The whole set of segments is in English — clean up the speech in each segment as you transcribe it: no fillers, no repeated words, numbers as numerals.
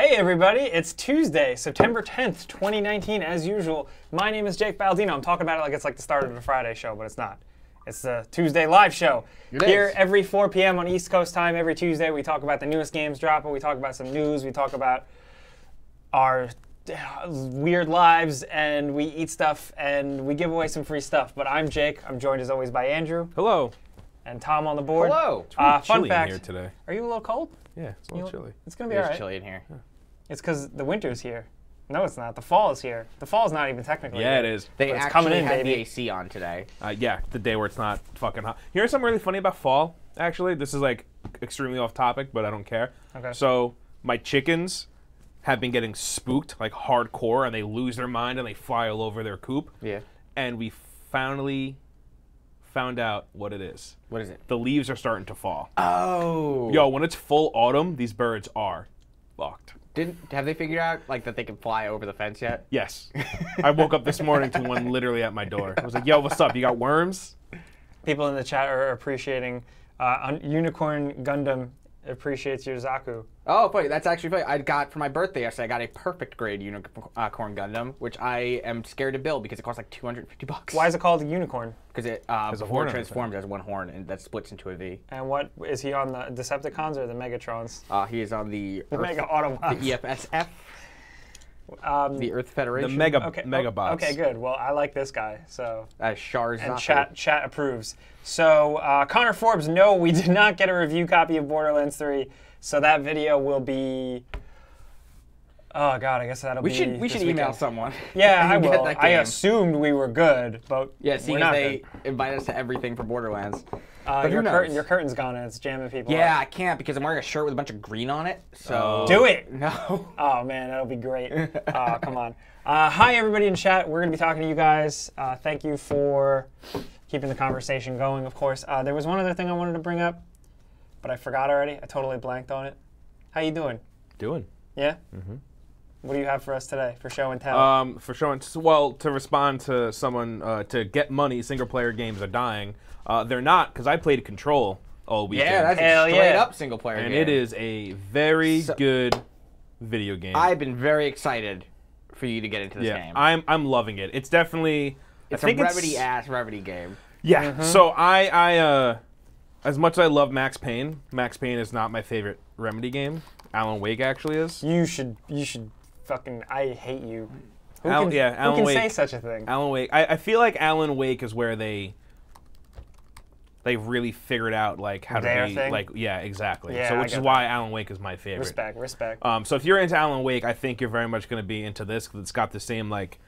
Hey everybody, it's Tuesday, September 10th, 2019, as usual. My name is Jake Baldino. I'm talking about it like it's like the start of the Friday show, but it's not. It's the Tuesday live show. Here every 4 p.m. on East Coast time, every Tuesday, we talk about the newest games dropping, we talk about some news, we talk about our weird lives, and we eat stuff, and we give away some free stuff. But I'm Jake. I'm joined as always by Andrew. Hello. And Tom on the board. Hello. It's really fun chilly fact, in here today. Are you a little cold? Yeah, it's a little chilly. It's going to be all right. It's chilly in here. Yeah. It's because the winter's here. No, it's not. The fall is here. The fall's not even technically Yeah, here. it is. They But it's actually coming in, had baby. the AC on today. Yeah, the day where it's not fucking hot. You know something really funny about fall, actually? This is like extremely off topic, but I don't care. Okay. So my chickens have been getting spooked like hardcore, and they lose their mind and they fly all over their coop. Yeah. And we finally found out what it is. What is it? The leaves are starting to fall. Oh. Yo, when it's full autumn, these birds are fucked. Have they figured out like that they can fly over the fence yet? Yes. I woke up this morning to one literally at my door. I was like, yo, what's up? You got worms? People in the chat are appreciating Unicorn Gundam appreciates your Zaku. Oh, funny. That's actually funny. I got for my birthday yesterday. I got a perfect grade Unicorn Gundam, which I am scared to build because it costs like $250. Why is it called a unicorn? Because it a before horn it on transformed as one horn and that splits into a V. And what is he on, the Decepticons or the Megatrons? He is on the Mega Autobots. the EFSF, the Earth Federation. The Okay, Megabots. Okay, good. Well, I like this guy, so. Shars And chat approves. So, Connor Forbes, no, we did not get a review copy of Borderlands 3, so that video will be. Oh God, I guess that'll we be. should this email weekend. someone. Yeah, I and get will. that I game. assumed we were good, but Yeah, we're seeing not as they good. invite us to everything for Borderlands. But who Your knows? curtain's gone and it's jamming people Yeah, up. I can't because I'm wearing a shirt with a bunch of green on it. So Do it. No. Oh man, that'll be great. Oh, come on. Hi everybody in chat. We're gonna be talking to you guys. Thank you for keeping the conversation going. Of course, there was one other thing I wanted to bring up, but I forgot already. I totally blanked on it. How you doing? Doing. Yeah. Mm-hmm. What do you have for us today for show and tell? For showing, well, to respond to someone, to get money, single-player games are dying. They're not, because I played Control all weekend. Yeah, that's Hell a straight yeah. up single player and game. it is a very good video game. I've been very excited for you to get into this game. I'm loving it. It's definitely It's I think a Revity game. Yeah. Mm-hmm. So I as much as I love Max Payne is not my favorite Remedy game. Alan Wake actually is. You should fucking. I hate you. Who Alan can Wake, say such a thing? Alan Wake. I feel like Alan Wake is where they really figured out like how Their to be thing? like exactly. Yeah, so I which is get why Alan Wake is my favorite. Respect. So if you're into Alan Wake, I think you're very much going to be into this because it's got the same like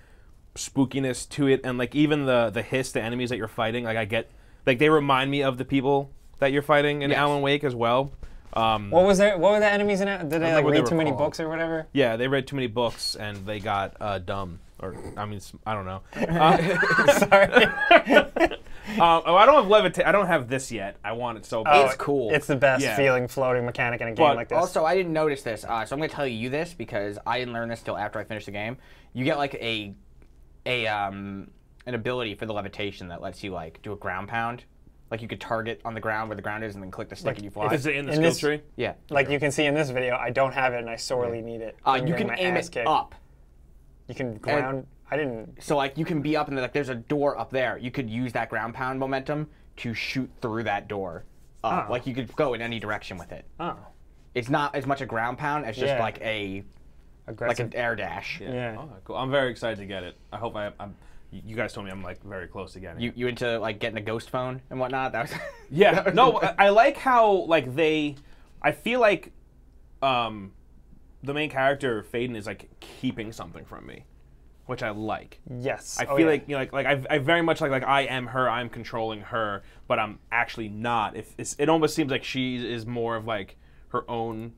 spookiness to it, and like even the hiss, the enemies that you're fighting, like I get like they remind me of the people that you're fighting in Alan Wake as well. What were the enemies in it? Did they like what they read were too many called. books or whatever? Yeah, they read too many books and they got dumb. Or I mean, I don't know. Sorry. I don't have levitate. I don't have this yet. I want it so bad. It's cool. It's the best Yeah. feeling floating mechanic in a game But like this. Also, I didn't notice this, so I'm going to tell you this because I didn't learn this till after I finished the game. You get like an ability for the levitation that lets you like do a ground pound. Like you could target on the ground where the ground is and then click the stick and you fly. Is it in the in skill this- tree? Yeah. like you can see in this video, I don't have it and I sorely need it. I'm You getting can my aim ass it kicked. up. You can ground. I didn't. So like you can be up and like there's a door up there. You could use that ground pound momentum to shoot through that door. Oh. Like you could go in any direction with it. Oh, It's not as much a ground pound as just Yeah. like aggressive. an air dash. Yeah. Oh, cool. I'm very excited to get it. I hope I'm. You guys told me I'm like very close to getting it. You into like getting a ghost phone and whatnot? That was Yeah, no, I like how like I feel like the main character Faden is like keeping something from me, which I like. Yes. I Oh, feel yeah. like I very much like I am her, I'm controlling her, but I'm actually not. It almost seems like she is more of like her own.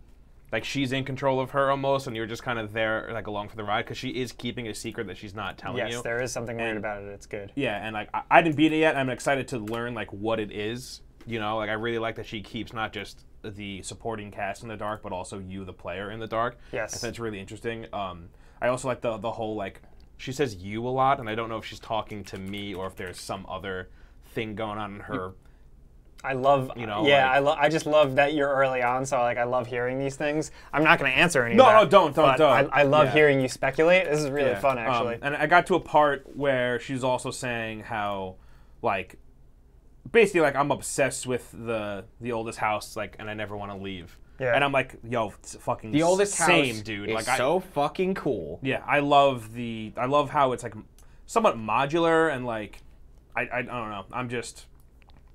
Like she's in control of her almost, and you're just kind of there, like along for the ride, because she is keeping a secret that she's not telling you. Yes, there is something weird about it. It's good. Yeah, and like I didn't beat it yet. I'm excited to learn like what it is. You know, like I really like that she keeps not just the supporting cast in the dark, but also you, the player, in the dark. Yes. I think it's really interesting. I also like the whole like she says you a lot, and I don't know if she's talking to me or if there's some other thing going on in her I love, I just love that you're early on, so like I love hearing these things. I'm not going to answer any of that. No, don't. I love hearing you speculate. This is really fun, actually. And I got to a part where she's also saying how, like, basically, like, I'm obsessed with the oldest house, like, and I never want to leave. Yeah. And I'm like, yo, it's fucking the oldest same, house dude. Is like, so fucking cool. Yeah, I love how it's like somewhat modular and like, I don't know. I'm just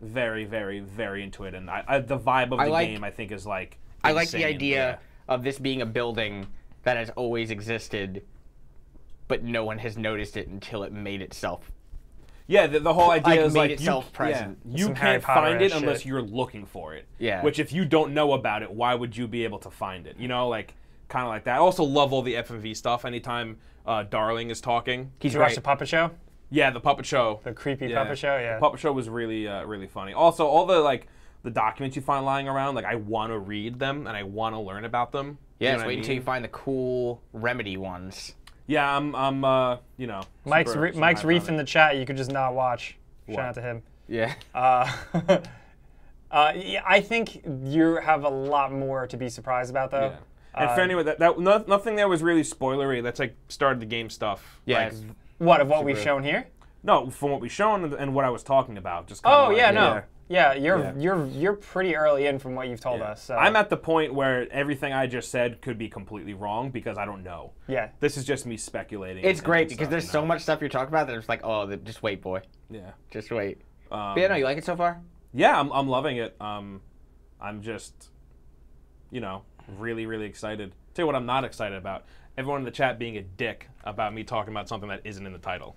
very, very, very into it, and the vibe of the game I think is like insane. I like the idea of this being a building that has always existed, but no one has noticed it until it made itself. Yeah, the whole idea is like itself present. You can't find it unless you're looking for it. Yeah. Which if you don't know about it, why would you be able to find it? You know, like kind of like that. I also love all the FMV stuff. Anytime Darling is talking, did you watch the puppet show? Yeah, the puppet show. The creepy puppet show, yeah. The puppet show was really, really funny. Also, all the the documents you find lying around, like I want to read them and I want to learn about them. Yeah, just wait until you find the cool Remedy ones. Yeah, I'm you know. Mike's Reef in the chat. You could just not watch. Shout out to him. Yeah. Yeah, I think you have a lot more to be surprised about, though. Yeah. And for anyone, nothing there was really spoilery. That's like started the game stuff. Yeah. Like, what, of what we've shown here? No, from what we've shown and what I was talking about. Just you're pretty early in from what you've told us. So. I'm at the point where everything I just said could be completely wrong because I don't know. Yeah. This is just me speculating. It's great because there's so much stuff you're talking about that it's like, oh, just wait, boy. Yeah. Just wait. But yeah, no, you like it so far? Yeah, I'm loving it. I'm just, you know, really, really excited. Tell you what I'm not excited about. Everyone in the chat being a dick about me talking about something that isn't in the title.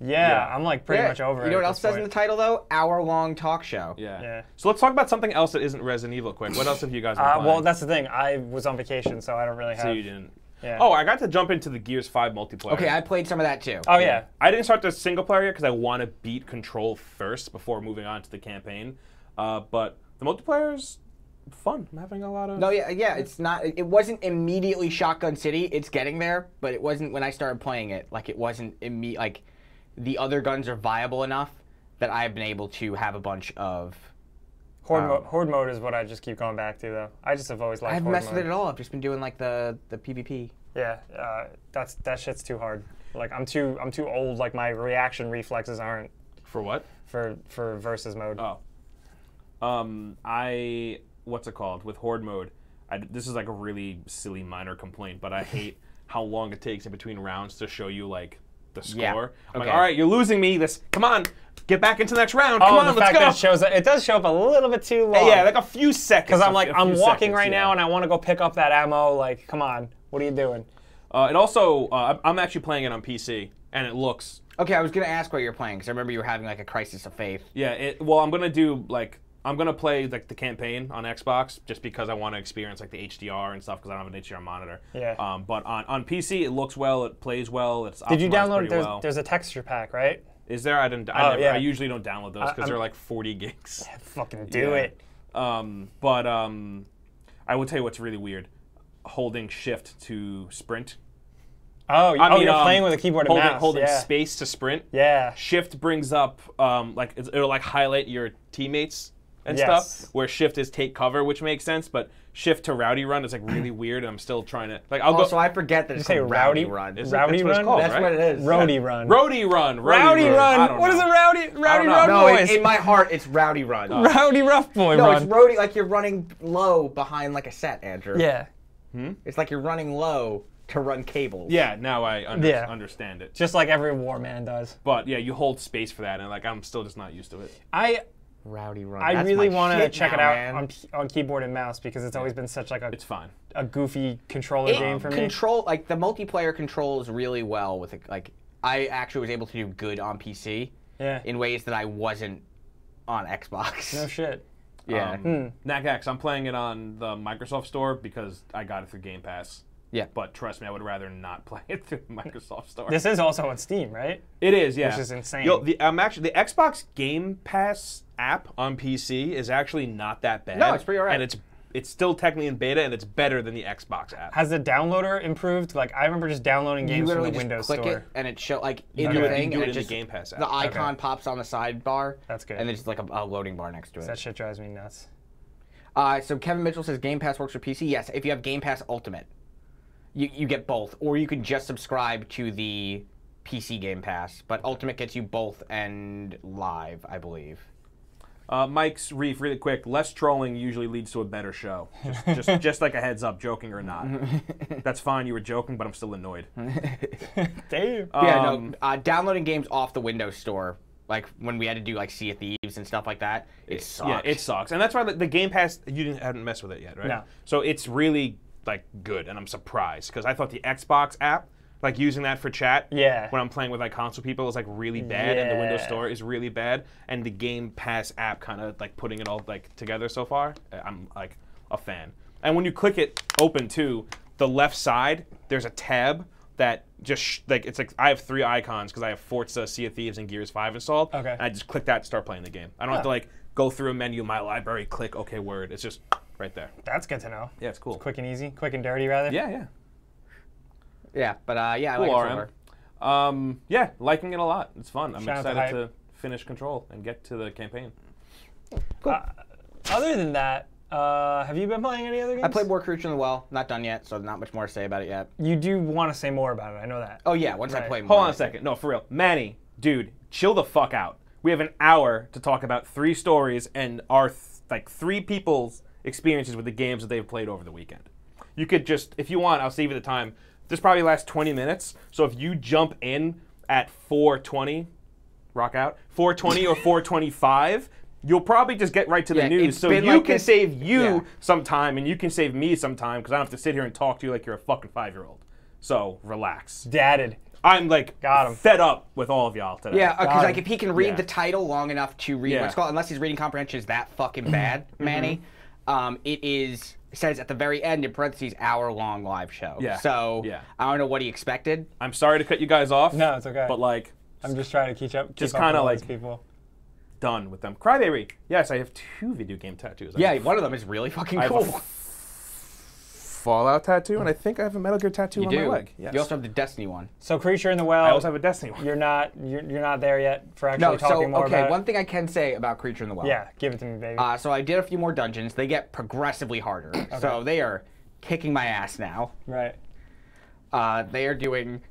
Yeah, I'm like pretty much over it. You know what else says in the title, though? Hour-long talk show. Yeah. So let's talk about something else that isn't Resident Evil quick. What else have you guys been playing? Well, that's the thing. I was on vacation, so I don't really have... So you didn't... Yeah. Oh, I got to jump into the Gears 5 multiplayer. Okay, I played some of that, too. Oh, yeah. I didn't start the single player yet because I want to beat Control first before moving on to the campaign. But the multiplayer's fun. I'm having a lot of... No, yeah, it's not... It wasn't immediately Shotgun City. It's getting there, but it wasn't when I started playing it. Like, it wasn't immediate... Like, the other guns are viable enough that I've been able to have a bunch of... Horde mode is what I just keep going back to, though. I just have always liked Horde mode. I haven't messed with it at all. I've just been doing, like, the PvP. Yeah, that shit's too hard. Like, I'm too old. Like, my reaction reflexes aren't... For what? For versus mode. Oh. What's it called? With Horde mode, this is like a really silly minor complaint, but I hate how long it takes in between rounds to show you, like, the score. Yeah. I'm like, all right, you're losing me. Come on, get back into the next round. Come on, let's go. That it does show up a little bit too long. Yeah, like a few seconds. Because I'm like, I'm walking right now and I want to go pick up that ammo. Like, come on, what are you doing? It also, I'm actually playing it on PC, and it looks... Okay, I was going to ask what you're playing, because I remember you were having, like, a crisis of faith. Yeah, well, I'm going to do, like... I'm going to play like the campaign on Xbox just because I want to experience like the HDR and stuff because I don't have an HDR monitor. Yeah. But on PC, it looks well, it plays well, it's optimized. Did you download it? There's a texture pack, right? Is there? I usually don't download those because they're like 40 gigs. Yeah, fucking do it. But I will tell you what's really weird. Holding shift to sprint. Oh, you're playing with a keyboard and mouse. Holding space to sprint. Yeah. Shift brings up it'll like highlight your teammates and stuff, where shift is take cover, which makes sense, but shift to rowdy run is like really weird, and I'm still trying to like. So I forget that it's called rowdy run. Rowdy run. That's what it is. Roadie run. Roadie run. Rowdy run. What is a rowdy run? No, in my heart, it's rowdy run. Rowdy rough boy run. No, it's roadie. Like you're running low behind like a set, Andrew. Yeah. It's like you're running low to run cables. Yeah. Now I understand it. Just like every war man does. But yeah, you hold space for that, and like I'm still just not used to it. Rowdy run. I really want to check it out on keyboard and mouse because it's always been such like it's fine. A goofy controller game for me. Like the multiplayer controls really well with it. Like I actually was able to do good on PC. Yeah. In ways that I wasn't on Xbox. No shit. Yeah. NACX, I'm playing it on the Microsoft Store because I got it through Game Pass. Yeah. But trust me, I would rather not play it through the Microsoft Store. This is also on Steam, right? It is, yeah. Which is insane. The Xbox Game Pass app on PC is actually not that bad. No, it's pretty alright. And it's still technically in beta, and it's better than the Xbox app. Has the downloader improved? Like, I remember just downloading games from the Windows click store. it, and it show like You in can the do it, thing, you can do and it in just, the Game Pass app. the icon pops on the sidebar. That's good. And there's like a loading bar next to it. That shit drives me nuts. So Kevin Mitchell says Game Pass works for PC. Yes, if you have Game Pass Ultimate, you get both, or you can just subscribe to the PC Game Pass. But Ultimate gets you both and live, I believe. Mike's Reef, really quick. Less trolling usually leads to a better show. Just like a heads up, joking or not. That's fine. You were joking, but I'm still annoyed. Damn. Yeah, no. Downloading games off the Windows Store, like when we had to do like Sea of Thieves and stuff like that, it sucks. Yeah, it sucks, and that's why the Game Pass haven't messed with it yet, right? No. So it's really like good, and I'm surprised because I thought the Xbox app, like using that for chat, when I'm playing with like console people, is like really bad, and the Windows Store is really bad, and the Game Pass app kind of like putting it all like together so far, I'm like a fan. And when you click it open too, the left side there's a tab that just like it's like I have 3 icons because I have Forza, Sea of Thieves, and Gears 5 installed. Okay. And I just click that to start playing the game. I don't have to like go through a menu, my library, click OK Word. It's just right there. That's good to know. Yeah, it's cool. It's quick and easy, quick and dirty, rather. Yeah. Yeah, but yeah, Cool, I like it. yeah, liking it a lot. It's fun. I'm Shout out to excited Hype. to finish Control and get to the campaign. Cool. Other than that, have you been playing any other games? I played more Creature in the Well. Not done yet, so not much more to say about it yet. You do want to say more about it. I know that. Oh yeah, once I play more. Hold on a second. No, for real. Manny, dude, chill the fuck out. We have an hour to talk about 3 stories and our 3 people's experiences with the games that they've played over the weekend. You could just, if you want, I'll save you the time. This probably lasts 20 minutes. So if you jump in at 4:20, rock out, 4:20 or 4:25, you'll probably just get right to the news. So you can save you some time and you can save me some time because I don't have to sit here and talk to you like you're a fucking 5-year-old. So relax. Dadded. I'm like fed up with all of y'all today. Yeah, because like if he can read the title long enough to read what's called, unless his reading comprehension is that fucking bad, Manny, it says at the very end in parentheses hour-long live show. Yeah. So I don't know what he expected. I'm sorry to cut you guys off. No, it's okay. But like, I'm just trying to keep up. Just kind of like people. Done with them. Crybaby. Yes, I have 2 video game tattoos. Yeah, one of them is really fucking cool. Fallout tattoo, and I think I have a Metal Gear tattoo on my leg. Yes. You also have the Destiny one. So Creature in the Well. I also have a Destiny one. You're not there yet for actually talking more about it. One thing I can say about Creature in the Well. Yeah, give it to me, baby. So I did a few more dungeons. They get progressively harder. Okay. So they are kicking my ass now. Right. They are doing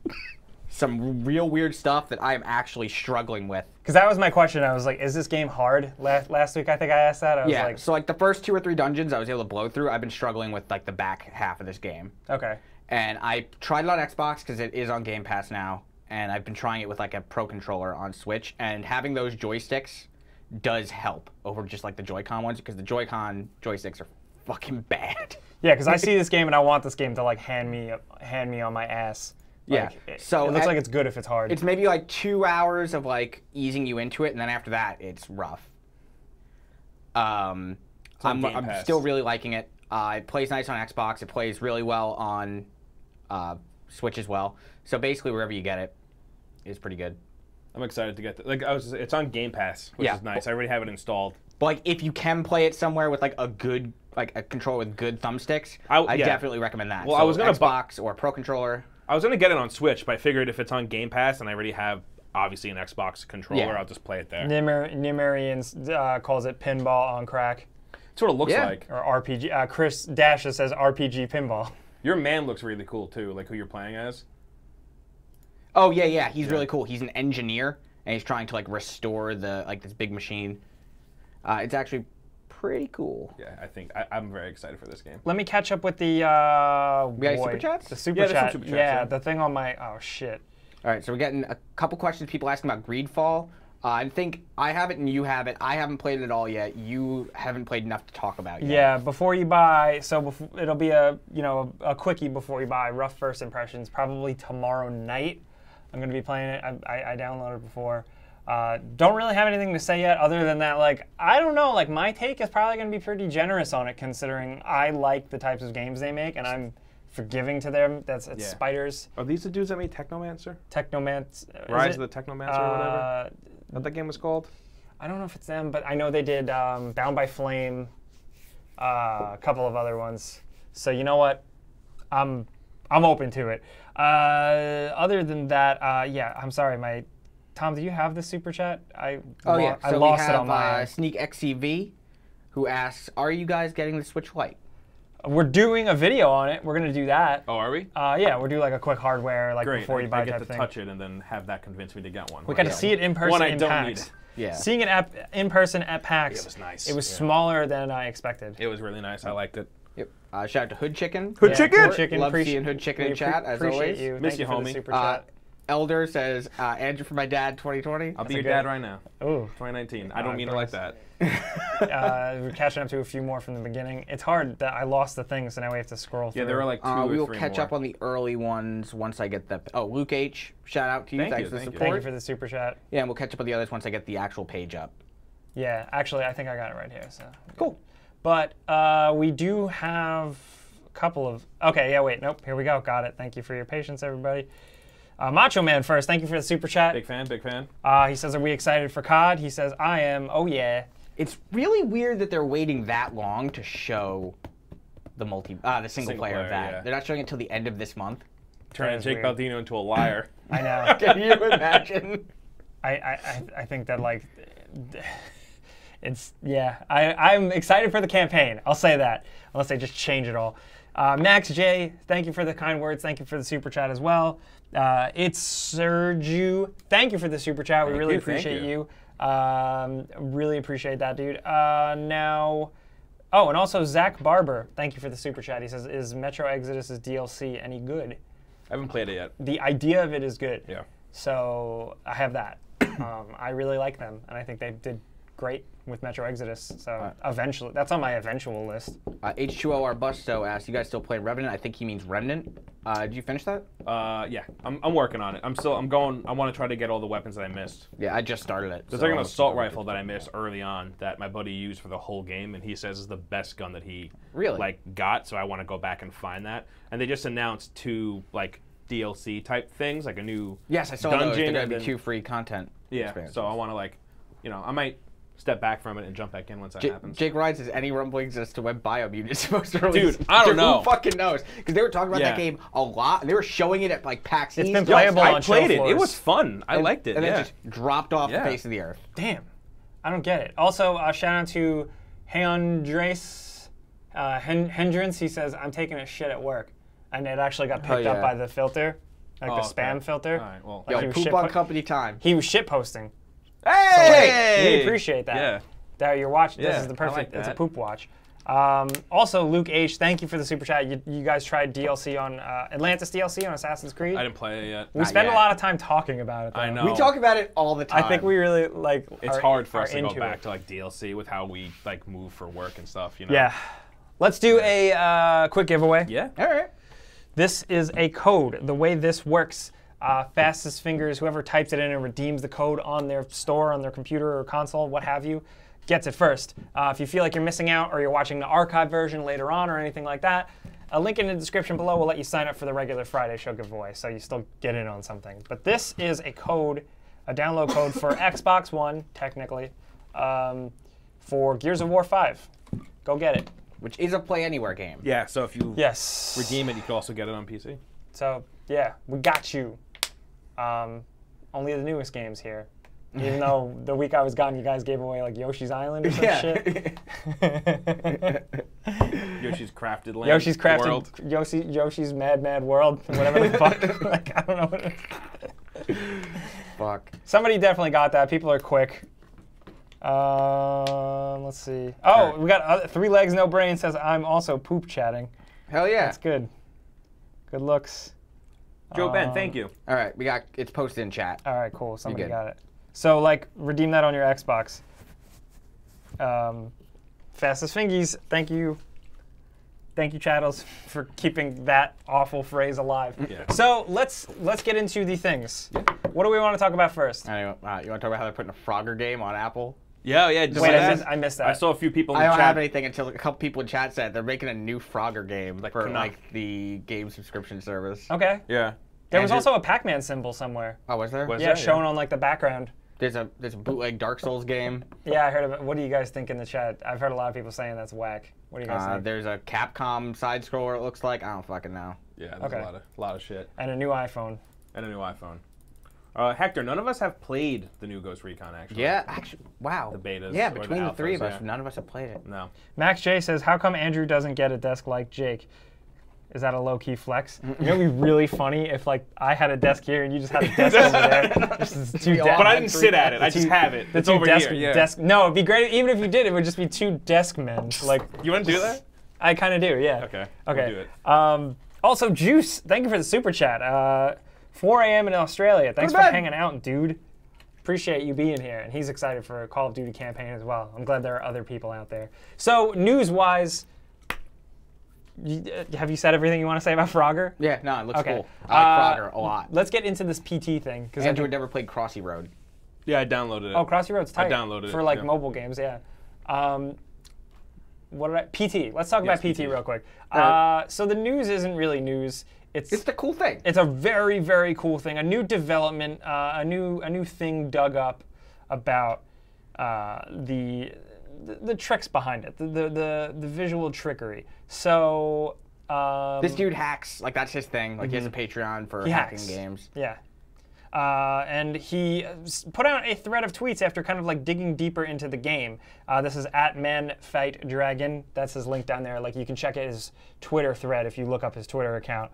some real weird stuff that I am actually struggling with. Because that was my question. I was like, is this game hard? Last week I think I asked that. I was like, so like the first 2 or 3 dungeons I was able to blow through. I've been struggling with like the back half of this game. Okay. And I tried it on Xbox because it is on Game Pass now. And I've been trying it with like a Pro Controller on Switch. And having those joysticks does help over just like the Joy-Con ones because the Joy-Con joysticks are fucking bad. Yeah, because I see this game and I want this game to like hand me on my ass. Like, so it looks like it's good if it's hard. It's maybe like 2 hours of like easing you into it, and then after that, it's rough. I'm still really liking it. It plays nice on Xbox. It plays really well on Switch as well. So basically, wherever you get it, is pretty good. I'm excited to get it's on Game Pass, which is nice. I already have it installed. But like, if you can play it somewhere with like a good a controller with good thumbsticks, I definitely recommend that. Well, so I was gonna Xbox or Pro Controller. I was going to get it on Switch, but I figured if it's on Game Pass and I already have, obviously, an Xbox controller, I'll just play it there. Nimerian calls it pinball on crack. That's what it looks like. Or RPG. Chris Dasha says RPG pinball. Your man looks really cool, too, like who you're playing as. Oh, yeah. He's really cool. He's an engineer, and he's trying to, like, restore this big machine. It's actually pretty cool. Yeah, I think I'm very excited for this game. Let me catch up with the Super Chats? The Super Chat. Super Chats, yeah, the thing on my shit. All right, so we're getting a couple questions. People asking about Greedfall. I think I have it and you have it. I haven't played it at all yet. You haven't played enough to talk about yet. Yeah, before you buy, it'll be a quickie before you buy. Rough first impressions. Probably tomorrow night. I'm gonna be playing it. I downloaded it before. Don't really have anything to say yet other than that, like, I don't know, like, my take is probably going to be pretty generous on it considering I like the types of games they make and I'm forgiving to them. It's Spiders. Are these the dudes that made Technomancer? Rise of the Technomancer or whatever? What that game was called? I don't know if it's them, but I know they did Bound by Flame. a couple of other ones. So you know what? I'm open to it. Other than that, yeah, I'm sorry. Tom, do you have the super chat? I lost it on my Sneak XCV, who asks, "Are you guys getting the Switch Lite?" We're doing a video on it. We're gonna do that. Oh, are we? Yeah, we'll do like a quick hardware, like Great. before you buy I get type to thing. touch it and then have that convince me to get one. We got to see it in person I in don't PAX. need. Yeah. Seeing it in person at PAX. It was nice. It was smaller than I expected. It was really nice. I liked it. Yep. Shout out to Hood Chicken. Hood Chicken? Hood Chicken. Love seeing Hood Chicken in chat, as appreciate always. you. Miss Thank you, for the homie. super chat. Elder says, Andrew for my dad 2020. I'll be a your good- dad right now. Ooh. 2019. I don't mean it like that. We're catching up to a few more from the beginning. It's hard that I lost the thing, so now we have to scroll through. Yeah, there were like 2 or 3 We will more. catch up on the early ones once I get the. Oh, Luke H. Shout out to you. Thank Thanks you, for the thank you. support. Thank you for the super chat. Yeah, and we'll catch up on the others once I get the actual page up. Yeah, actually, I think I got it right here. So Cool. But we do have a couple of. Okay, yeah, wait, nope. Here we go. Got it. Thank you for your patience, everybody. Macho Man first. Thank you for the super chat. Big fan, big fan. He says, "Are we excited for COD?" He says, "I am." Oh yeah. It's really weird that they're waiting that long to show the single player of that. yeah. They're not showing it till the end of this month. Turning is Jake weird. Baldino into a liar. I know. Can you imagine? I think that like it's I'm excited for the campaign. I'll say that unless they just change it all. Max J, thank you for the kind words. Thank you for the super chat as well. It's Sergio. Thank you for the super chat. We really appreciate you. Really appreciate that, dude. Now, oh, and also Zach Barber. Thank you for the super chat. He says, "Is Metro Exodus's DLC any good?" I haven't played it yet. The idea of it is good. Yeah. So I have that. I really like them, and I think they did great with Metro Exodus. So eventually, that's on my eventual list. H2O Arbusto asks, "You guys still playing Revenant?" I think he means Remnant. Did you finish that? Yeah. I'm working on it. I'm going. I want to try to get all the weapons that I missed. Yeah, I just started it. There's like an assault rifle that I missed early on that my buddy used for the whole game, and he says is the best gun that he got. So I want to go back and find that. And they just announced 2 like DLC type things, like a new Yes, I saw those. dungeon. They're and gonna be then- 2 free content. Yeah. expansions. So I want to I might step back from it and jump back in once that happens. Jake Ryan says, "Any rumblings as to when Biomutant is supposed to release?" Dude, I don't know. Who fucking knows? Because they were talking about that game a lot, and they were showing it at like PAX It's East. been playable I on played show it. floors. It was fun. I liked it. and then Yeah. it just dropped off the Yeah. face of the earth. Damn, I don't get it. Also, shout out to Hendrance. He says, "I'm taking a shit at work," and it actually got picked up by the filter, like the spam filter. All right. Well, Like he Yo, was poop shit on company time. He was shit posting. hey! We appreciate that. Yeah. That you're watching. This Yeah, is the I perfect. like It's a that. poop watch. Also, Luke H, thank you for the super chat. You guys tried DLC on Atlantis DLC on Assassin's Creed. I didn't play it yet. We spend yet. a lot of time talking about it. Though. I know. We talk about it all the time. I think we really like. It's are- hard for are us to go into back it. to like DLC with how we like move for work and stuff. You know. Yeah. Let's do a quick giveaway. Yeah. All right. This is a code. The way this works, fastest fingers, whoever types it in and redeems the code on their store, on their computer or console, what have you, gets it first. If you feel like you're missing out or you're watching the archive version later on or anything like that, a link in the description below will let you sign up for the regular Friday show giveaway, so you still get in on something. But this is a code, a download code for Xbox One, technically, for Gears of War 5. Go get it. Which is a Play Anywhere game. Yeah. So if you Yes. redeem it, you can also get it on PC. So, yeah, we got you. Only the newest games here. Even though the week I was gone, you guys gave away like Yoshi's Island or some shit. Yoshi's Crafted Land. Yoshi's Crafted World. Yoshi's Mad World, whatever the fuck. Like, I don't know what it is. Fuck. Somebody definitely got that. People are quick. Let's see. Oh, we got 3 Legs No Brain says I'm also poop chatting. Hell yeah. That's good. Good looks. Joe Ben, thank you. All right, it's posted in chat. All right, cool. Somebody good. got it. So, like, redeem that on your Xbox. Fastest Fingies, thank you. Thank you, Chattels, for keeping that awful phrase alive. Yeah. So let's get into the things. Yeah. What do we want to talk about first? Anyway, you want to talk about how they're putting a Frogger game on Apple? Yeah. Just Wait, like I missed that. I saw a few people in I the don't chat. have anything until a couple people in chat said they're making a new Frogger game for Knopf. like the game subscription service. Okay. Yeah. There was Andrew- also a Pac-Man symbol somewhere. Oh, was there? Was Yeah, there? shown on like the background. There's a bootleg Dark Souls game. Yeah, I heard of it. What do you guys think in the chat? I've heard a lot of people saying that's whack. What do you guys think? There's a Capcom side scroller. It looks like. I don't fucking know. Yeah, there's a lot of shit. And a new iPhone. And a new iPhone. Hector, none of us have played the new Ghost Recon, actually. Yeah, actually, wow. The betas. Yeah, or between the alphas, three of us, none of us have played it. No. Max J says, how come Andrew doesn't get a desk like Jake? Is that a low-key flex? You know, it'd be really funny if, like, I had a desk here and you just had a desk over there. Just two But I didn't sit at it. I just have it. It's over here. Yeah. No, it'd be great. Even if you did, it would just be two desk men. Like, you want to do that? I kind of do, yeah. Okay. Okay. We'll do it. Also, Juice, thank you for the super chat. 4 a.m. in Australia. Thanks for hanging out, dude. Appreciate you being here. And he's excited for a Call of Duty campaign as well. I'm glad there are other people out there. So, news-wise, have you said everything you want to say about Frogger? Yeah, no, it looks cool. I like Frogger a lot. Let's get into this PT thing. Andrew had never played Crossy Road. Yeah, I downloaded it. Oh, Crossy Road's tight. I downloaded it. For, like, mobile games, yeah. PT. Let's talk about PT real quick. So the news isn't really news. It's the cool thing. It's a very, very cool thing. A new development, a new thing dug up about the tricks behind it, the visual trickery. So this dude hacks, like that's his thing. Like he has a Patreon for hacking games. Yeah. And he put out a thread of tweets after kind of like digging deeper into the game. This is @ManFightDragon. That's his link down there. Like you can check his Twitter thread if you look up his Twitter account.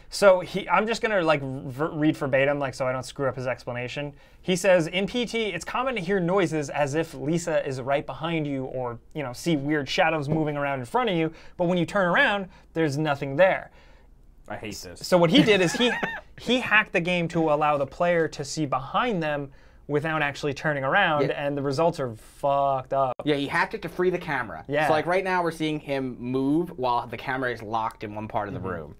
So I'm just gonna like read verbatim, like so I don't screw up his explanation. He says, in PT, it's common to hear noises as if Lisa is right behind you, or see weird shadows moving around in front of you. But when you turn around, there's nothing there. I hate this. So what he did is he hacked the game to allow the player to see behind them without actually turning around, and the results are fucked up. Yeah, he hacked it to free the camera. Yeah. So like right now we're seeing him move while the camera is locked in one part of the room.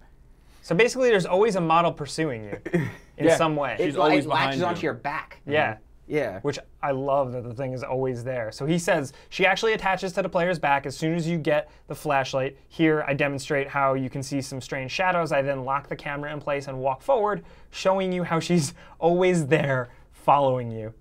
So basically there's always a model pursuing you in some way. She's always it behind latches you. onto your back. Yeah. Yeah. Which I love that the thing is always there. So he says, she actually attaches to the player's back as soon as you get the flashlight. Here, I demonstrate how you can see some strange shadows. I then lock the camera in place and walk forward, showing you how she's always there following you.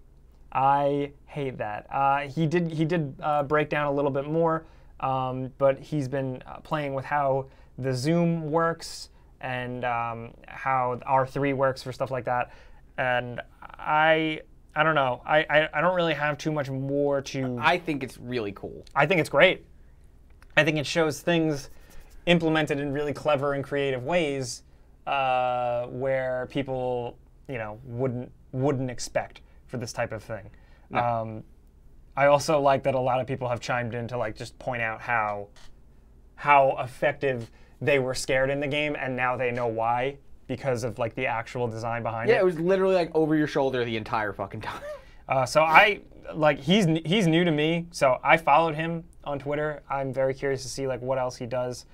I hate that. He did break down a little bit more, but he's been playing with how the zoom works and how R3 works for stuff like that. And I don't know. I don't really have too much more to... I think it's really cool. I think it's great. I think it shows things implemented in really clever and creative ways where people, wouldn't expect for this type of thing. No. I also like that a lot of people have chimed in to just point out how effective they were scared in the game, and now they know why. Because of the actual design behind it. Yeah, it was literally over your shoulder the entire fucking time. So he's new to me, so I followed him on Twitter. I'm very curious to see what else he does.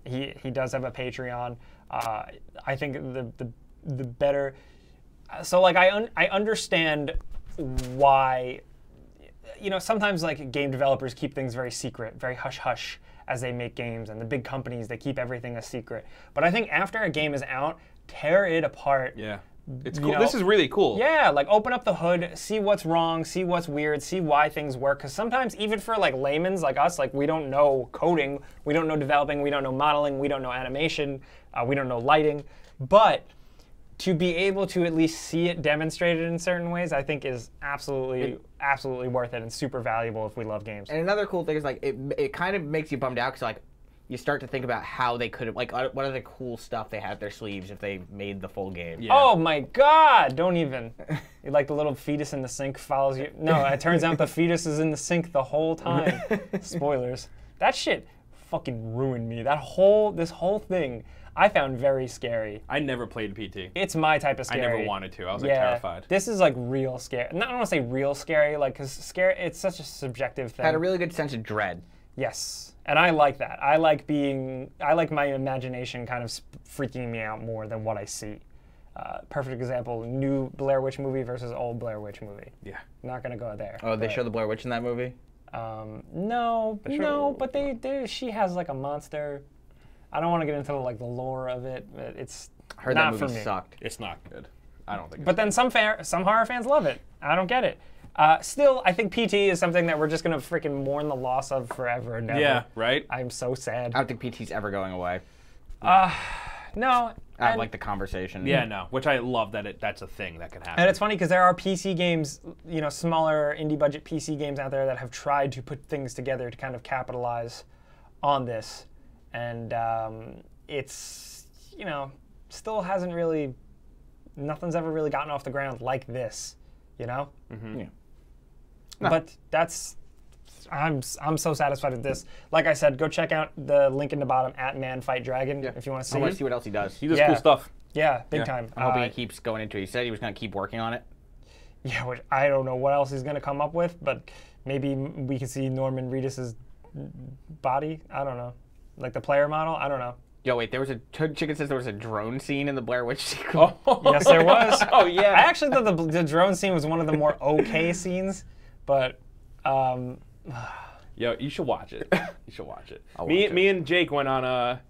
He does have a Patreon. I think the better. So I understand why. Sometimes game developers keep things very secret, very hush hush, as they make games, and the big companies, they keep everything a secret. But I think after a game is out, tear it apart. Yeah. It's cool. This is really cool. Yeah, open up the hood, see what's wrong, see what's weird, see why things work. Because sometimes, even for layman's like us, we don't know coding, we don't know developing, we don't know modeling, we don't know animation, we don't know lighting. But to be able to at least see it demonstrated in certain ways, I think is absolutely worth it and super valuable if we love games. And another cool thing is it kind of makes you bummed out because you start to think about how they could have what other cool stuff they had up their sleeves if they made the full game. Yeah. Oh my God! Don't even. The little fetus in the sink follows you. No, it turns out the fetus is in the sink the whole time. Spoilers. That shit fucking ruined me. This whole thing I found very scary. I never played PT. It's my type of scary. I never wanted to. I was terrified. This is real scary. I don't want to say real scary, because scary, it's such a subjective thing. Had a really good sense of dread. Yes, and I like that. I like my imagination kind of freaking me out more than what I see. Perfect example: new Blair Witch movie versus old Blair Witch movie. Yeah. Not gonna go there. Oh, they show the Blair Witch in that movie? No, but she has a monster. I don't want to get into the lore of it, but it's I heard not that for movie me. sucked. It's not good. I don't think. But then some horror fans love it. I don't get it. Still, I think PT is something that we're just gonna freaking mourn the loss of forever and ever. Yeah, right? I'm so sad. I don't think PT's ever going away. No. I like the conversation. Yeah, no. Which I love that that's a thing that can happen. And it's funny because there are PC games, smaller indie budget PC games out there that have tried to put things together to kind of capitalize on this. And it's, still hasn't really, nothing's ever really gotten off the ground like this, Mm-hmm. Yeah. But I'm so satisfied with this. Like I said, go check out the link in the bottom at ManFightDragon if you want to see. I want to see what else he does. He does cool stuff. Yeah, big time. I'm hoping he keeps going into it. He said he was going to keep working on it. Yeah, which I don't know what else he's going to come up with, but maybe we can see Norman Reedus's body. I don't know. Like the player model. I don't know. Yo, wait, Chicken says there was a drone scene in the Blair Witch sequel. Yes, there was. Oh, yeah. I actually thought the drone scene was one of the more okay scenes, but... Yo, you should watch it. You should watch it. Me and Jake went on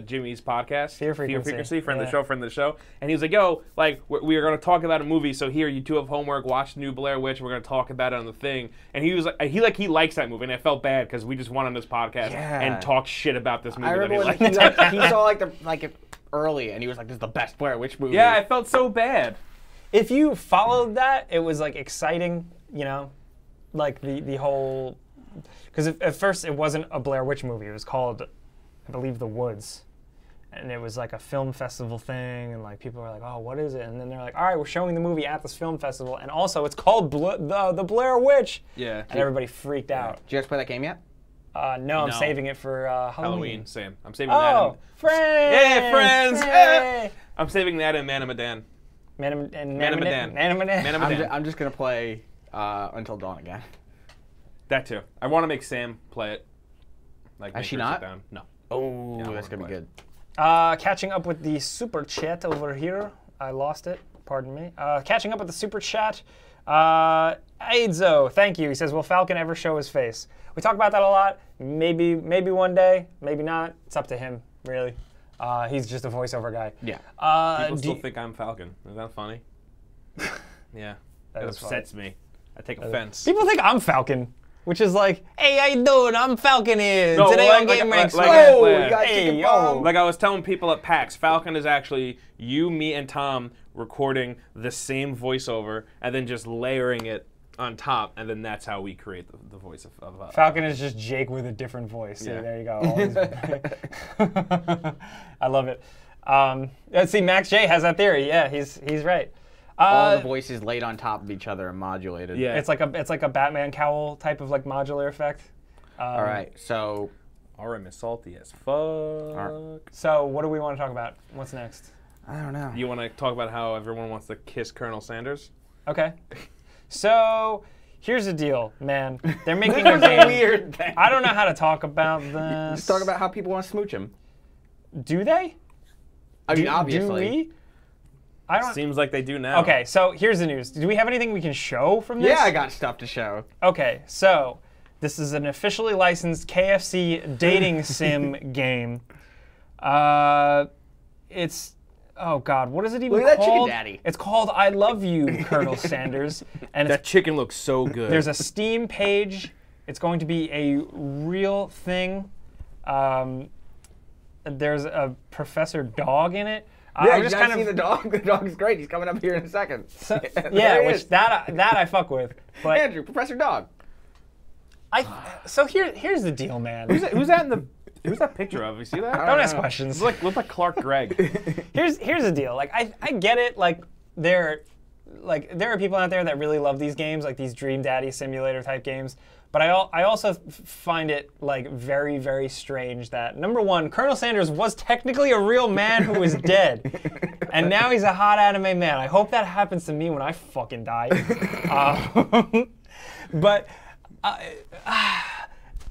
Jimmy's podcast, Fear Frequency. friend of the show, and he was like, "Yo, like we are going to talk about a movie, so here you two have homework. Watch the new Blair Witch. We're going to talk about it on the thing." And he was like, he likes that movie, and I felt bad because we just went on this podcast and talked shit about this movie. I remember when he saw it early, and he was like, "This is the best Blair Witch movie." Yeah, I felt so bad. If you followed that, it was like exciting, like the whole, because at first it wasn't a Blair Witch movie. It was called, I believe, The Woods, and it was like a film festival thing, and like people were like, "Oh, what is it?" And then they're like, "All right, we're showing the movie at this film festival, and also it's called the Blair Witch." Yeah. And everybody freaked out. Did you guys play that game yet? No, I'm saving it for Halloween. Same. I'm saving that. Oh, friends! Yeah, friends! Hey! I'm saving that in Man of Medan. Man of Medan. I'm just gonna play Until Dawn again. That too. I want to make Sam play it. Like, Has she make her not? sit down. No. Oh, Yeah, I that's gonna wanna be play good. Catching up with the super chat over here. I lost it. Pardon me. Catching up with the super chat. Aidzo, thank you. He says, "Will Falcon ever show his face?" We talk about that a lot. Maybe one day. Maybe not. It's up to him, really. He's just a voiceover guy. Yeah. People still think I'm Falcon. Is that funny? Yeah. That upsets me. I take offense. People think I'm Falcon, which is like, "Hey, how you doing? I'm Falcon here. No, Today like- on Game like- Ranks." like- Whoa, like- you got hey, chicken yo. bomb. Like I was telling people at PAX, Falcon is actually you, me, and Tom recording the same voiceover and then just layering it on top, and then that's how we create the voice of Falcon is just Jake with a different voice. See, Yeah. there you go. I love it. Let's see, Max J has that theory. Yeah, he's right. All the voices laid on top of each other and modulated. Yeah. It's like a Batman cowl type of like modular effect. All right, so All right, Miss Salty as fuck. So what do we want to talk about? What's next? I don't know. You want to talk about how everyone wants to kiss Colonel Sanders? Okay. So here's the deal, man. They're making a game. Weird thing. I don't know how to talk about this. Let's talk about how people want to smooch him. Do they? I mean, Do obviously. we? I don't. Seems like they do now. Okay, so here's the news. Do we have anything we can show from this? Yeah, I got stuff to show. Okay, so this is an officially licensed KFC dating sim game. It's, oh God, what is it even Look at that called? Chicken Daddy. It's called I Love You, Colonel Sanders. And That chicken looks so good. there's a Steam page. It's going to be a real thing. There's a Professor Dog in it. Yeah, I'm you just guys kind see of, the dog? The dog's great. He's coming up here in a second. yeah, There he which is. that I fuck with. But Andrew, Professor Dog. so here's the deal, man. Who's that picture of? You see that? Don't ask questions. Looks like Clark Gregg. Here's the deal. Like I get it. Like there are people out there that really love these games, like these Dream Daddy simulator type games. But I also find it like very, very strange that, number one, Colonel Sanders was technically a real man who was dead, and now he's a hot anime man. I hope that happens to me when I fucking die. But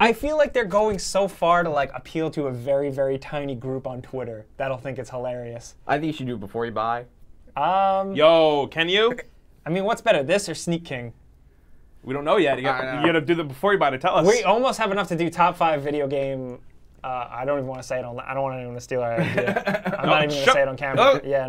I feel like they're going so far to like appeal to a very, very tiny group on Twitter that'll think it's hilarious. I think you should do it before you buy. Yo, can you? I mean, what's better, this or Sneak King? We don't know yet. You I know. got to do that before you buy to tell us. We almost have enough to do top 5 video game. I don't even want to say it on. I don't want anyone to steal our idea. I'm not even going to say it on camera. Oh. Yeah,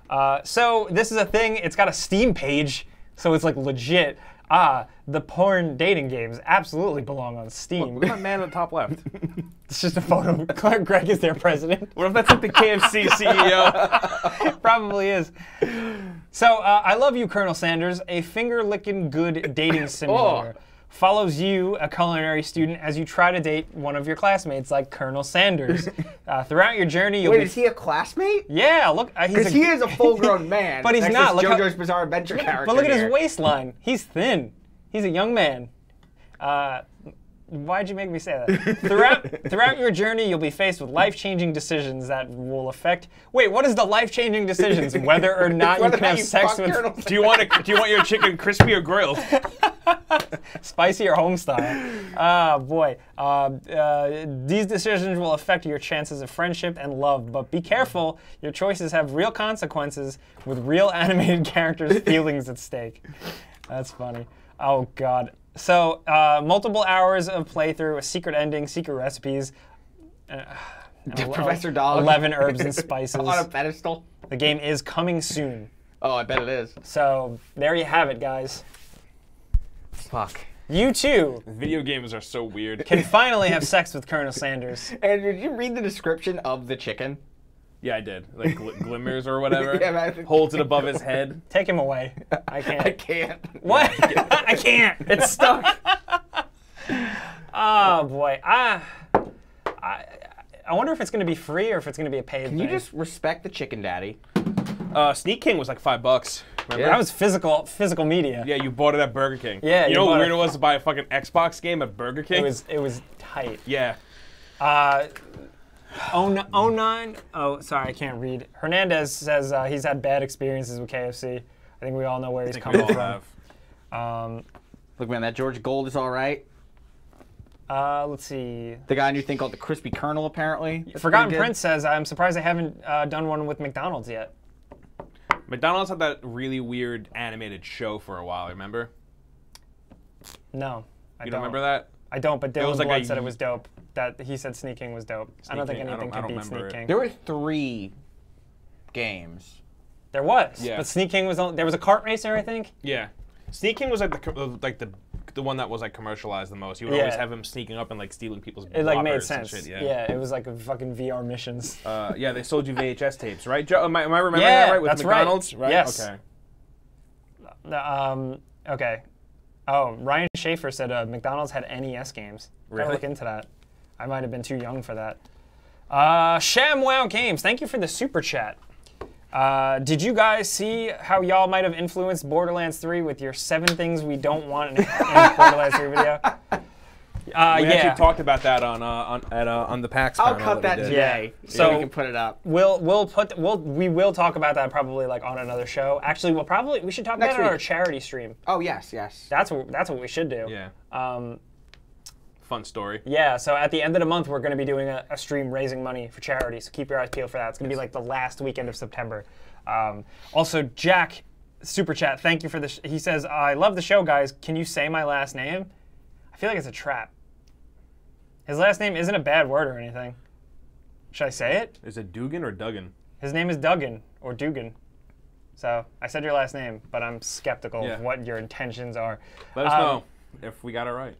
no. So this is a thing. It's got a Steam page. So it's like legit. The porn dating games absolutely belong on Steam. Look at that man at the top left. It's just a photo. Clark Gregg is their president. What if that's like the KFC CEO? It probably is. So, I Love You, Colonel Sanders, a finger-licking good dating simulator. Follows you, a culinary student, as you try to date one of your classmates, like Colonel Sanders. Throughout your journey, you'll Wait, is he a classmate? Yeah, look. Because he is a full-grown man. But he's not. Look Look JoJo's Bizarre Adventure character. But look at here. his waistline. He's thin. He's a young man. Why'd you make me say that? Throughout your journey, you'll be faced with life-changing decisions that will affect. Wait, what is the life-changing decisions? Whether or not you can have sex with. Do you want your chicken crispy or grilled? Spicy or home style? Oh boy. These decisions will affect your chances of friendship and love, but be careful. Your choices have real consequences with real animated characters' feelings at stake. That's funny. Oh God. So, multiple hours of playthrough, a secret ending, secret recipes, Professor Dog. 11 herbs and spices. On a pedestal. The game is coming soon. Oh, I bet it is. So, there you have it, guys. Fuck. You too Video games are so weird. can finally have sex with Colonel Sanders. And did you read the description of the chicken? Yeah, I did. Like glimmers or whatever. Yeah, man. Holds it above his head. Take him away. I can't. I can't. What? I can't. It's stuck. Oh boy. I wonder if it's going to be free or if it's going to be a paid thing. Can you just respect the chicken daddy? Sneak King was like $5. Remember? That was physical media. Yeah, you bought it at Burger King. Yeah, you you know what bought weird it. it was to buy a fucking Xbox game at Burger King? It was tight. Yeah. 09. Oh, sorry, I can't read. Hernandez says he's had bad experiences with KFC. I think we all know where he's I think coming we all from. have. Look, man, that George Gold is all right. Let's see. The guy new thing called the Crispy Colonel, apparently. That's Forgotten pretty good. Prince says, I'm surprised I haven't done one with McDonald's yet. McDonald's had that really weird animated show for a while, remember? No, I You don't. don't remember that? I don't, but Dylan was like Blood a- said it was dope. That he said Sneak King was dope. I don't think King, I anything don't can beat remember Sneak it. King. There were 3 games. There was, Yeah. but Sneak King was. There was a kart racer, I think. Yeah. Sneak King was like the one that was like commercialized the most. You would Yeah. always have him sneaking up and like stealing people's It like made Whoppers and sense. shit, Yeah, it was like a fucking VR missions. Yeah, they sold you VHS tapes, right? Joe, am I remembering Yeah, that right with that's right. McDonald's? Right. Yes. Okay. Okay. Oh, Ryan Schaefer said McDonald's had NES games. Gotta Really? look into that. I might have been too young for that. ShamWow Games, thank you for the super chat. Did you guys see how y'all might have influenced Borderlands 3 with your 7 things we don't want in a Borderlands 3 video? We Yeah. actually talked about that on the PAX. I'll panel cut that we did. today. Yeah. So So- we can put it up. We will talk about that probably like on another show. Actually, we should talk Next about it on week. our charity stream. Oh, yes, yes. That's what we should do. Yeah. Fun story. Yeah, so at the end of the month, we're going to be doing a stream raising money for charity, so keep your eyes peeled for that. It's going to be like the last weekend of September. Also, Jack, super chat, thank you for this. He says, I love the show, guys. Can you say my last name? I feel like it's a trap. His last name isn't a bad word or anything. Should I say it? Is it Dugan or Duggan? His name is Duggan, or Dugan. So I said your last name, but I'm skeptical Yeah. of what your intentions are. Let us know if we got it right.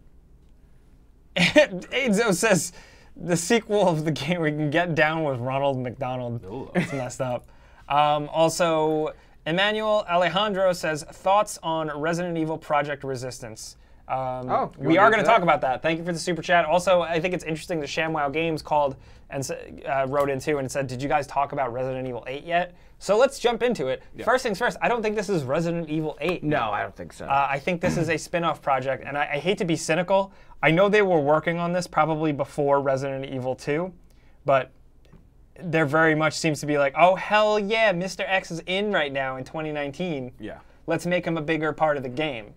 Aidzo says the sequel of the game where you can get down with Ronald McDonald. Ooh. It's messed up. Also, Emmanuel Alejandro says thoughts on Resident Evil Project Resistance. you We wanna are get going to into talk that? about that. Thank you for the super chat. Also, I think it's interesting the ShamWow Games called and wrote into and said, "Did you guys talk about Resident Evil 8 yet?" So let's jump into it. Yeah. First things first. I don't think this is Resident Evil 8. No, I don't think so. I think this is a spin-off project, and I hate to be cynical. I know they were working on this probably before Resident Evil 2, but there very much seems to be like, oh, hell yeah, Mr. X is in right now in 2019. Yeah. Let's make him a bigger part of the game.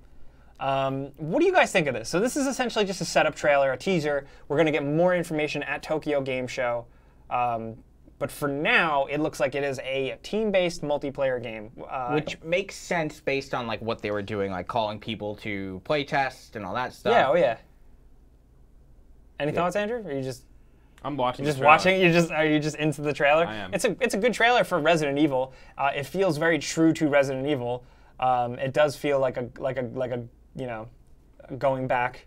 What do you guys think of this? So this is essentially just a setup trailer, a teaser. We're going to get more information at Tokyo Game Show. But for now, it looks like it is a team-based multiplayer game. Which makes sense based on like what they were doing, like calling people to play test and all that stuff. yeah, oh yeah. Any thoughts, Andrew? Or you just I'm watching. just this trailer. watching? Are you just into the trailer? I am. It's a good trailer for Resident Evil. It feels very true to Resident Evil. It does feel like a you know, going back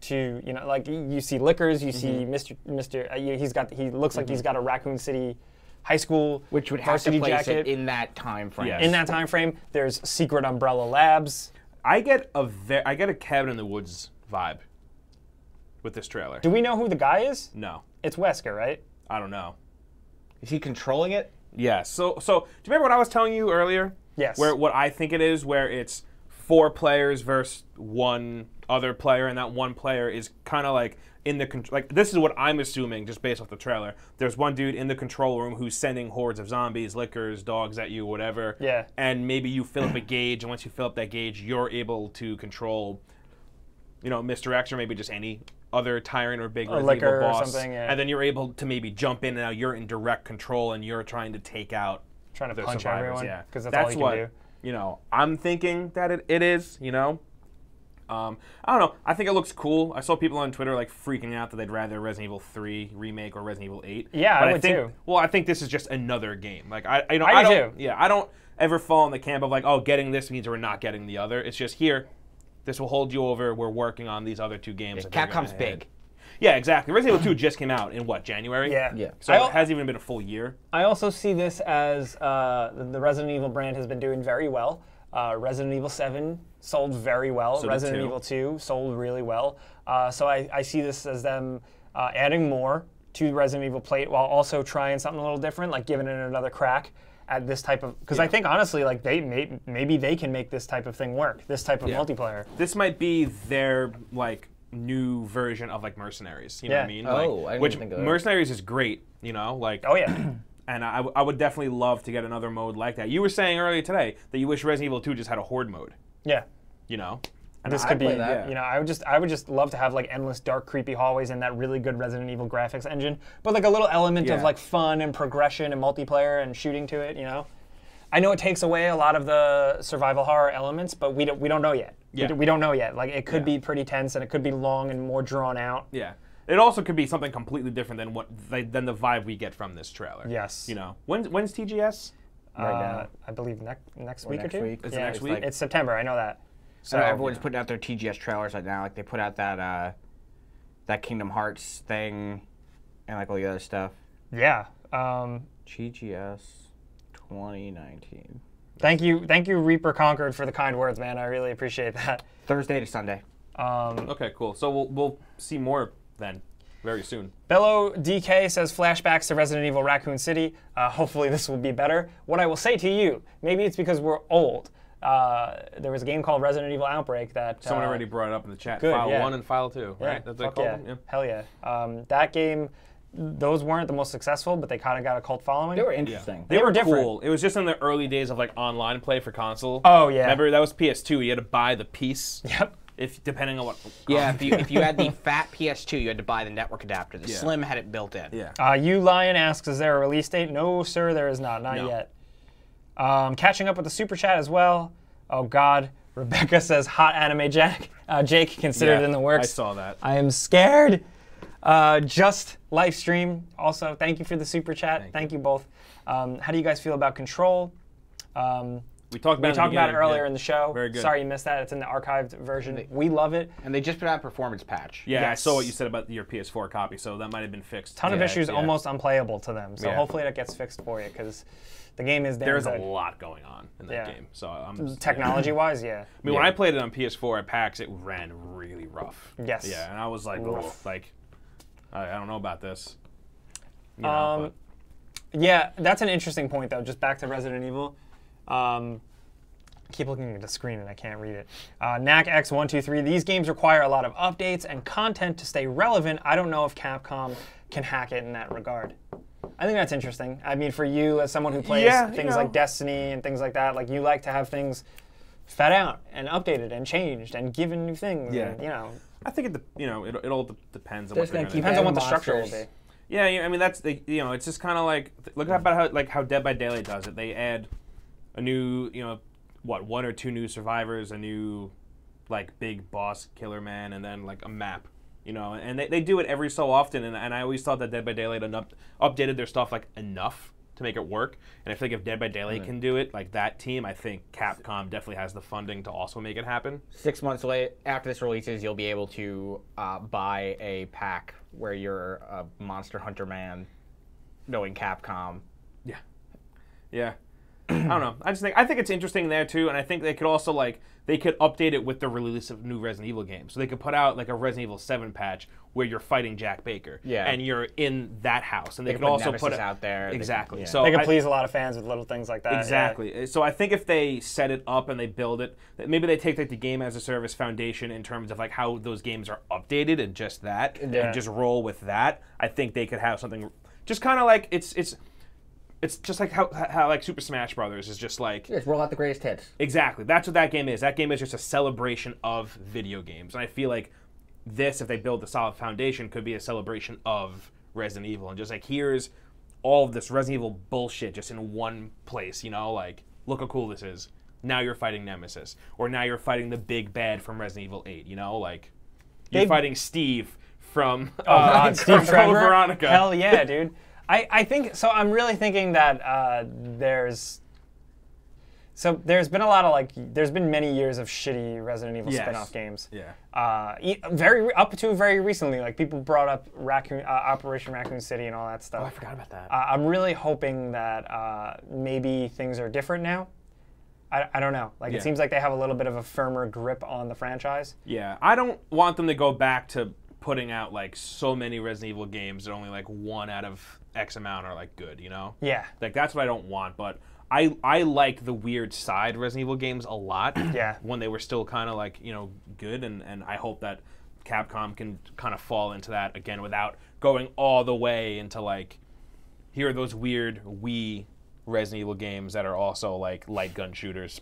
to, you know, like you see Lickers, you see he looks like he's got a Raccoon City high school which would have varsity to place jacket. it in that time frame. Yes. In that time frame, there's Secret Umbrella Labs. I get a Cabin in the Woods vibe with this trailer. Do we know who the guy is? No, It's Wesker, right? I don't know. Is he controlling it? Yeah. So do you remember what I was telling you earlier? Yes. Where what I think it is, where it's 4 players versus 1 other player, and that 1 player is kind of like in the like. This is what I'm assuming, just based off the trailer. There's one dude in the control room who's sending hordes of zombies, Lickers, dogs at you, whatever. Yeah. And maybe you fill up a gauge, and once you fill up that gauge, you're able to control, you know, Mr. X or maybe just any other tyrant or big Resident Evil Licker or boss. something, yeah. And then you're able to maybe jump in, and now you're in direct control, and you're trying to take out. Trying to the punch survivors, everyone, yeah. because that's all you can what, do. You know, I'm thinking that it is, you know. I don't know. I think it looks cool. I saw people on Twitter like freaking out that they'd rather Resident Evil 3 remake or Resident Evil 8. Yeah, but I would think, too. Well, I think this is just another game. Like I I do don't. too. Yeah, I don't ever fall in the camp of like, oh, getting this means we're not getting the other. It's just here. This will hold you over. We're working on these other 2 games. Capcom's big. Yeah, exactly. Resident Evil 2 just came out in what, January? Yeah. Yeah. So it hasn't even been a full year. I also see this as the Resident Evil brand has been doing very well. Resident Evil 7 sold very well. So did Resident 2. Evil 2 sold really well. So I see this as them adding more to the Resident Evil plate while also trying something a little different, like giving it another crack at this type of. Because I think honestly, like maybe they can make this type of thing work. This type of multiplayer. This might be their like new version of like Mercenaries. You know what I mean? Oh, like, I didn't which think of that. Mercenaries is great. You know, like. Oh yeah. And I would definitely love to get another mode like that. You were saying earlier today that you wish Resident Evil 2 just had a horde mode. Yeah. You know. This I'd could be, play that. you know, I would just love to have like endless dark, creepy hallways and that really good Resident Evil graphics engine, but like a little element of Yeah. like fun and progression and multiplayer and shooting to it. You know, I know it takes away a lot of the survival horror elements, but we don't know yet. Yeah. We don't know yet. Like it could Yeah. be pretty tense and it could be long and more drawn out. Yeah. It also could be something completely different than the vibe we get from this trailer. Yes. You know. When's TGS? Right now. I believe next week next or 2. week. Is it Yeah, next it's week? It's September. I know that. So everyone's putting out their TGS trailers right now. Like they put out that Kingdom Hearts thing, and like all the other stuff. Yeah. TGS 2019. Thank you, Reaper Conquered, for the kind words, man. I really appreciate that. Thursday to Sunday. Okay, cool. So we'll see more then very soon. Bello DK says flashbacks to Resident Evil Raccoon City. Hopefully this will be better. What I will say to you, maybe it's because we're old. There was a game called Resident Evil Outbreak that Someone already brought it up in the chat. good, File yeah. 1 and File 2, Yeah, right? That's what fuck they yeah. called them? Hell yeah. That game, those weren't the most successful, but they kind of got a cult following. They were interesting. They were different. Cool. It was just in the early days of like online play for console. Oh, yeah. Remember that was PS2. You had to buy the piece. Yep. If depending on what. Yeah, if you had the fat PS2, you had to buy the network adapter. The Yeah. Slim had it built in. Yeah. You Lion asks, is there a release date? No, sir, there is not. Not No. yet. Catching up with the super chat as well. Oh God, Rebecca says hot anime Jake considered in the works. I saw that. I am scared. Just live stream. Also, thank you for the super chat. Thank you both. How do you guys feel about Control? We talked about it earlier in the show. Very good. Sorry you missed that. It's in the archived version. We love it. And they just put out a performance patch. Yeah, I Yes. saw what you said about your PS4 copy, so that might have been fixed. Ton of issues almost unplayable to them. So Yeah. hopefully that gets fixed for you because the game is damn There's good. a lot going on in that Yeah. game. So I'm Technology-wise, yeah. I mean, when I played it on PS4 at PAX, it ran really rough. Yes. Yeah, and I was like, oh, Rough. like, I don't know about this. You know, Yeah, that's an interesting point, though. Just back to Resident Evil. Keep looking at the screen and I can't read it. NACX123, these games require a lot of updates and content to stay relevant. I don't know if Capcom can hack it in that regard. I think that's interesting. I mean, for you, as someone who plays things like Destiny and things like that, like you like to have things fed out and updated and changed and given new things. Yeah. And, you know, I think it all depends on They're what just they're gonna going to keep do. depends on what the adding structure will monsters. be. Yeah, I mean that's it's just kind of like look about how Dead by Daylight does it. They add a new one or two new survivors, a new like big boss killer man, and then like a map. And they do it every so often, and I always thought that Dead by Daylight updated their stuff like enough to make it work. And I feel like if Dead by Daylight can do it, like that team, I think Capcom definitely has the funding to also make it happen. 6 months late after this releases, you'll be able to buy a pack where you're a Monster Hunter man, knowing Capcom. Yeah. Yeah. I don't know. I think it's interesting there too, and I think they could also they could update it with the release of new Resident Evil games. So they could put out like a Resident Evil 7 patch where you're fighting Jack Baker, and you're in that house, and they could also put it out there. Exactly. So they can please a lot of fans with little things like that. Exactly. Yeah. So I think if they set it up and they build it, maybe they take like the game as a service foundation in terms of like how those games are updated and just that, and just roll with that. I think they could have something just kind of like it's just like how like Super Smash Brothers is just like... Just roll out the greatest hits. Exactly. That's what that game is. That game is just a celebration of video games. And I feel like this, if they build a solid foundation, could be a celebration of Resident Evil. And just like, here's all of this Resident Evil bullshit just in one place, you know? Like, look how cool this is. Now you're fighting Nemesis. Or now you're fighting the big bad from Resident Evil 8, you know? Like, you're fighting Steve from... Steve Trevor? Veronica. Hell yeah, dude. I think so. I'm really thinking that there's been a lot of there's been many years of shitty Resident Evil spin-off games. Yeah. Up to very recently, like people brought up Operation Raccoon City and all that stuff. Oh, I forgot about that. I'm really hoping that maybe things are different now. I don't know. It seems like they have a little bit of a firmer grip on the franchise. Yeah, I don't want them to go back to putting out like so many Resident Evil games that only like one out of X amount are like good, you know? Yeah. Like that's what I don't want, but I like the weird side Resident Evil games a lot. Yeah. When they were still kind of like, you know, good, and I hope that Capcom can kind of fall into that again without going all the way into like, here are those weird Wii Resident Evil games that are also like light gun shooters,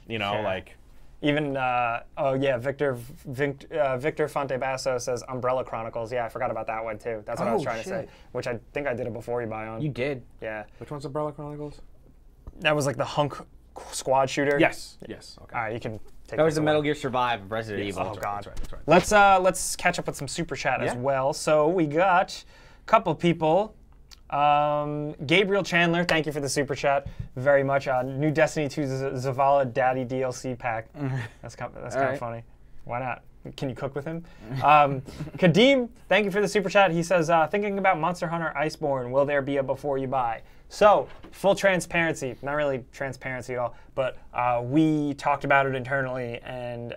you know, like... Even, Victor Fontebasso says Umbrella Chronicles. Yeah, I forgot about that one, too. That's what I was trying to say, which I think I did it before you buy on. You did? Yeah. Which one's Umbrella Chronicles? That was like the hunk squad shooter. Yes. Yes. Okay. All right, you can take that was the Metal Gear Survive of Resident Evil. Oh, God. That's right. Let's catch up with some Super Chat as well. So we got a couple people. Gabriel Chandler, thank you for the super chat very much. New Destiny 2 Zavala Daddy DLC pack. That's kind of funny. Why not? Can you cook with him? Kadeem, thank you for the super chat. He says, thinking about Monster Hunter Iceborne, will there be a before you buy? So, full transparency, not really transparency at all, but we talked about it internally, and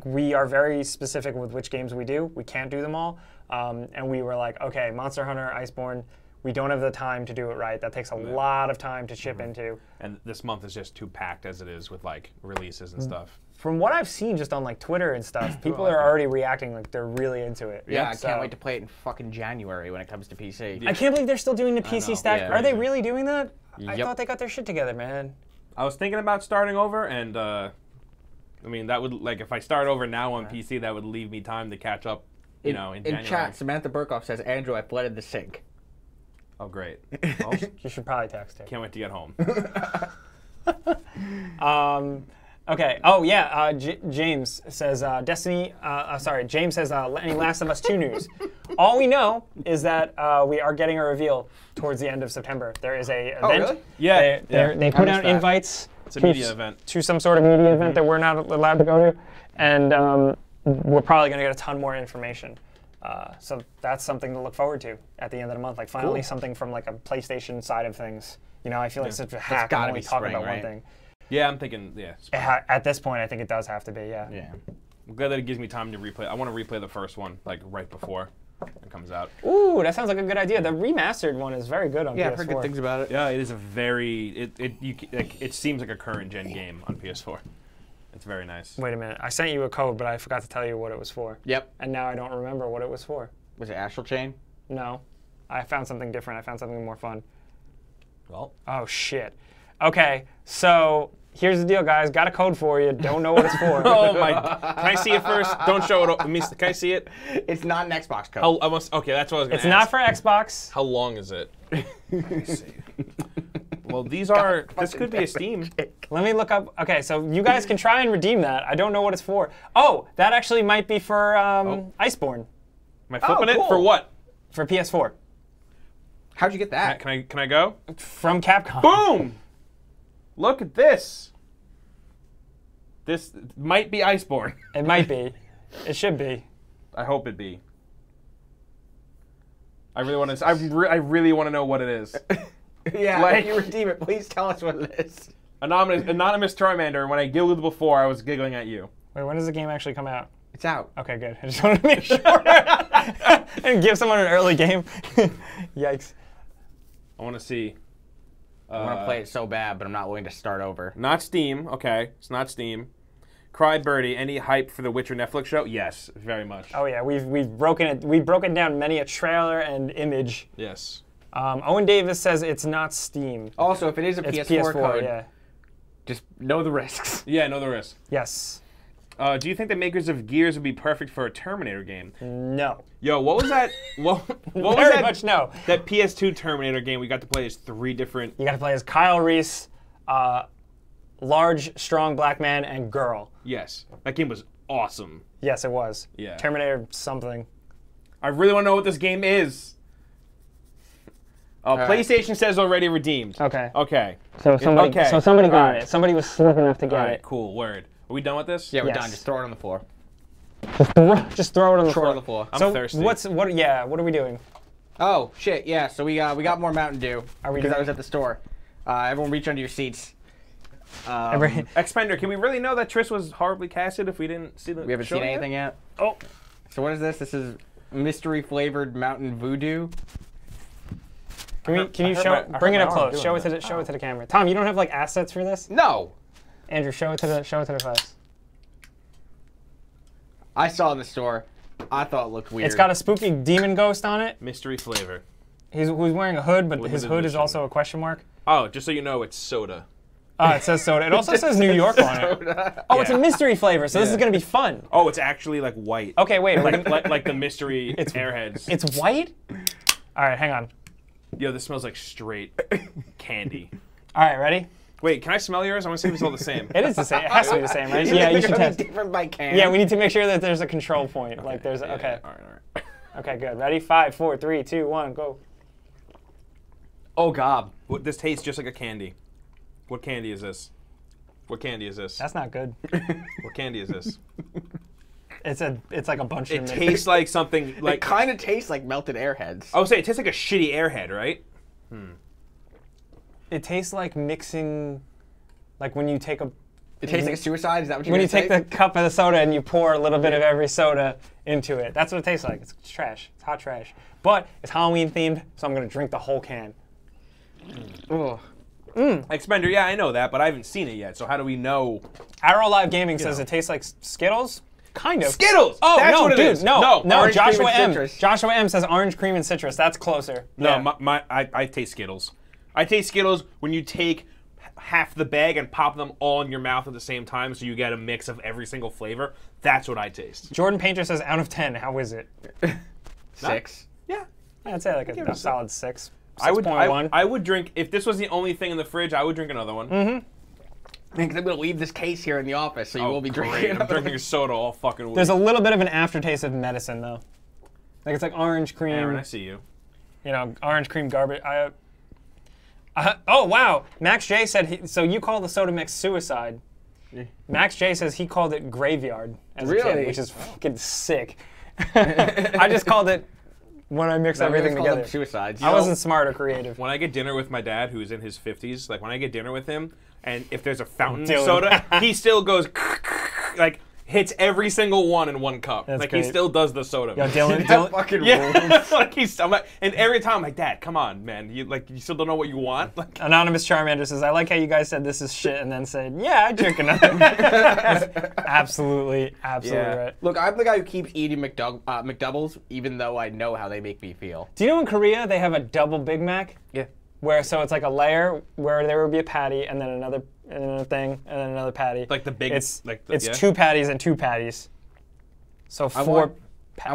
we are very specific with which games we do. We can't do them all. And we were like, okay, Monster Hunter Iceborne, we don't have the time to do it right. That takes a lot of time to chip into. And this month is just too packed as it is with like releases and stuff. From what I've seen just on like Twitter and stuff, people are already reacting like they're really into it. Yeah, I can't wait to play it in fucking January when it comes to PC. I can't believe they're still doing the PC stack. Yeah. Are they really doing that? Yep. I thought they got their shit together, man. I was thinking about starting over, and I mean that would if I start over now on PC, that would leave me time to catch up. You know, in January. In chat, Samantha Burkhoff says, Andrew, I flooded the sink. Oh, great. Well, you should probably text her. Can't wait to get home. Okay. Oh, yeah. James says, James says, any Last of Us 2 news? All we know is that we are getting a reveal towards the end of September. There is a event. Oh, really? Yeah. They put out invites. It's a media event. To some sort of media event that we're not allowed to go to. And we're probably going to get a ton more information. So that's something to look forward to at the end of the month. Like finally something from like a PlayStation side of things. You know, I feel like such a hack. I'm only talking about one thing. Yeah, I'm thinking, At this point, I think it does have to be, Yeah. I'm glad that it gives me time to replay. I want to replay the first one like right before it comes out. Ooh, that sounds like a good idea. The remastered one is very good on PS4. Yeah, I've heard good things about it. Yeah, it is a very it seems like a current gen game on PS4. It's very nice. Wait a minute. I sent you a code, but I forgot to tell you what it was for. Yep. And now I don't remember what it was for. Was it Astral Chain? No. I found something different. I found something more fun. Well. Oh, shit. Okay, so here's the deal, guys. Got a code for you. Don't know what it's for. Oh, my. Can I see it first? Don't show it. Can I see it? It's not an Xbox code. Okay, that's what I was going to ask. It's not for Xbox. How long is it? Let me see. Well, this could be a Steam. Let me look up. Okay, so you guys can try and redeem that. I don't know what it's for. Oh, that actually might be for Iceborne. Am I flipping it? cool. For what? For PS4. How'd you get that? Can I go? From Capcom. Boom! Look at this. This might be Iceborne. It might be. It should be. I hope it be. I really want to. I really want to know what it is. Yeah, Like- if you redeem it, please tell us what it is. Anonymous Charmander. When I giggled before, I was giggling at you. Wait, when does the game actually come out? It's out. Okay, good. I just wanted to make sure. And give someone an early game. Yikes. I want to see. I want to play it so bad, but I'm not willing to start over. Not Steam. Okay, it's not Steam. Cry Birdie. Any hype for the Witcher Netflix show? Yes, very much. Oh yeah, we've broken down many a trailer and image. Yes. Owen Davis says it's not Steam. Also, if it is a It's PS4 code, yeah. just know the risks. Yeah, know the risk. Yes. Do you think the makers of Gears would be perfect for a Terminator game? No. Yo, what was that? What was Very that? much no. That PS2 Terminator game we got to play as 3 different. You got to play as Kyle Reese, large, strong black man, and girl. Yes, that game was awesome. Yes, it was. Yeah. Terminator something. I really want to know what this game is. right. PlayStation says already redeemed. Okay. Okay. So somebody, Okay. so somebody got Alright. it. Somebody was smart enough to All get right. it. Cool. Word. Are we done with this? Yeah, we're Yes. done. Just throw it on the floor. Just throw it on the Throw floor. it on the floor. I'm So thirsty. what are we doing? Oh shit! Yeah. So we got more Mountain Dew. Are we because I doing- was at the store. Everyone, reach under your seats. Expender, can we really know that Triss was horribly casted if we didn't see the We haven't show seen yet? anything yet. Oh, So what is this? This is mystery flavored Mountain Voodoo. can you I heard show? my- I Bring it heard up my arm close. doing Show it to the camera. Tom, you don't have like assets for this? No. Andrew, show it to the face. I saw in the store. I thought it looked weird. It's got a spooky demon ghost on it. Mystery flavor. Who's wearing a hood, but his Limited hood is edition. also a question mark. Oh, just so you know, it's soda. Oh, it says soda. It also says New York on it. Oh, it's a Yeah. mystery flavor, so this is Yeah. gonna be fun. Oh, it's actually like white. Okay, wait. like the mystery Airheads. It's white? All right, hang on. Yo, this smells like straight candy. All right, ready? Wait, can I smell yours? I want to see if it's all the same. It is the same. It has to be the same, right? You Yeah, you think should it'll be test. different by can. Yeah, we need to make sure that there's a control point. Like there's Yeah, okay. All right. Okay, good. Ready? 5, 4, 3, 2, 1, go. Oh god. What, this tastes just like a candy. What candy is this? What candy is this? That's not good. What candy is this? It's like a bunch It of tastes like something It like. kind of tastes like melted Airheads. I would say it tastes like a shitty Airhead, right? It tastes like mixing, like when you take a. It tastes like a suicide. Is that what you're When gonna you take say? the cup of the soda and you pour a little bit of every soda into it. That's what it tastes like. It's trash. It's hot trash. But it's Halloween themed, so I'm gonna drink the whole can. Ugh. Expender, yeah, I know that, but I haven't seen it yet. So how do we know? Arrow Live Gaming says it tastes like Skittles. Kind of. Skittles! Oh That's no, what it dude, is. no. orange cream Joshua and M. citrus. Joshua M says orange cream and citrus. That's closer. No, Yeah. I taste Skittles. I taste Skittles when you take half the bag and pop them all in your mouth at the same time, so you get a mix of every single flavor. That's what I taste. Jordan Painter says out of 10. How is it? 6. Yeah. I'd say like give it a a solid 6. I would 6.1. I would drink if this was the only thing in the fridge. I would drink another one. Because I'm gonna leave this case here in the office, so you will be great. drinking. I'm drinking soda all fucking week. There's a little bit of an aftertaste of medicine though. Like it's like orange cream. Aaron, I see you. You know, orange cream garbage. Oh wow, Max J said so. You call the soda mix suicide. Max J says he called it graveyard as a Really? kid, which is fucking sick. I just called it when I mix everything Call them together. suicides. I wasn't smart or creative. When I get dinner with my dad, who's in his 50s, like when I get dinner with him, and if there's a fountain Dylan. soda, he still goes like hits every single one in one cup. That's like great. he still does the soda. Yo, Dylan, That fucking rules. Yeah, like I'm like, and every time I'm like, Dad, come on, man, you still don't know what you want. Like, Anonymous Charmander says, I like how you guys said this is shit and then said, yeah, I drink another. That's absolutely right. Look, I'm the guy who keeps eating McDoubles, even though I know how they make me feel. Do you know in Korea they have a double Big Mac? Yeah. Where so it's like a layer where there would be a patty and then another thing and then another patty. like the big, It's like the, it's yeah? 2 patties and 2 patties. So I 4.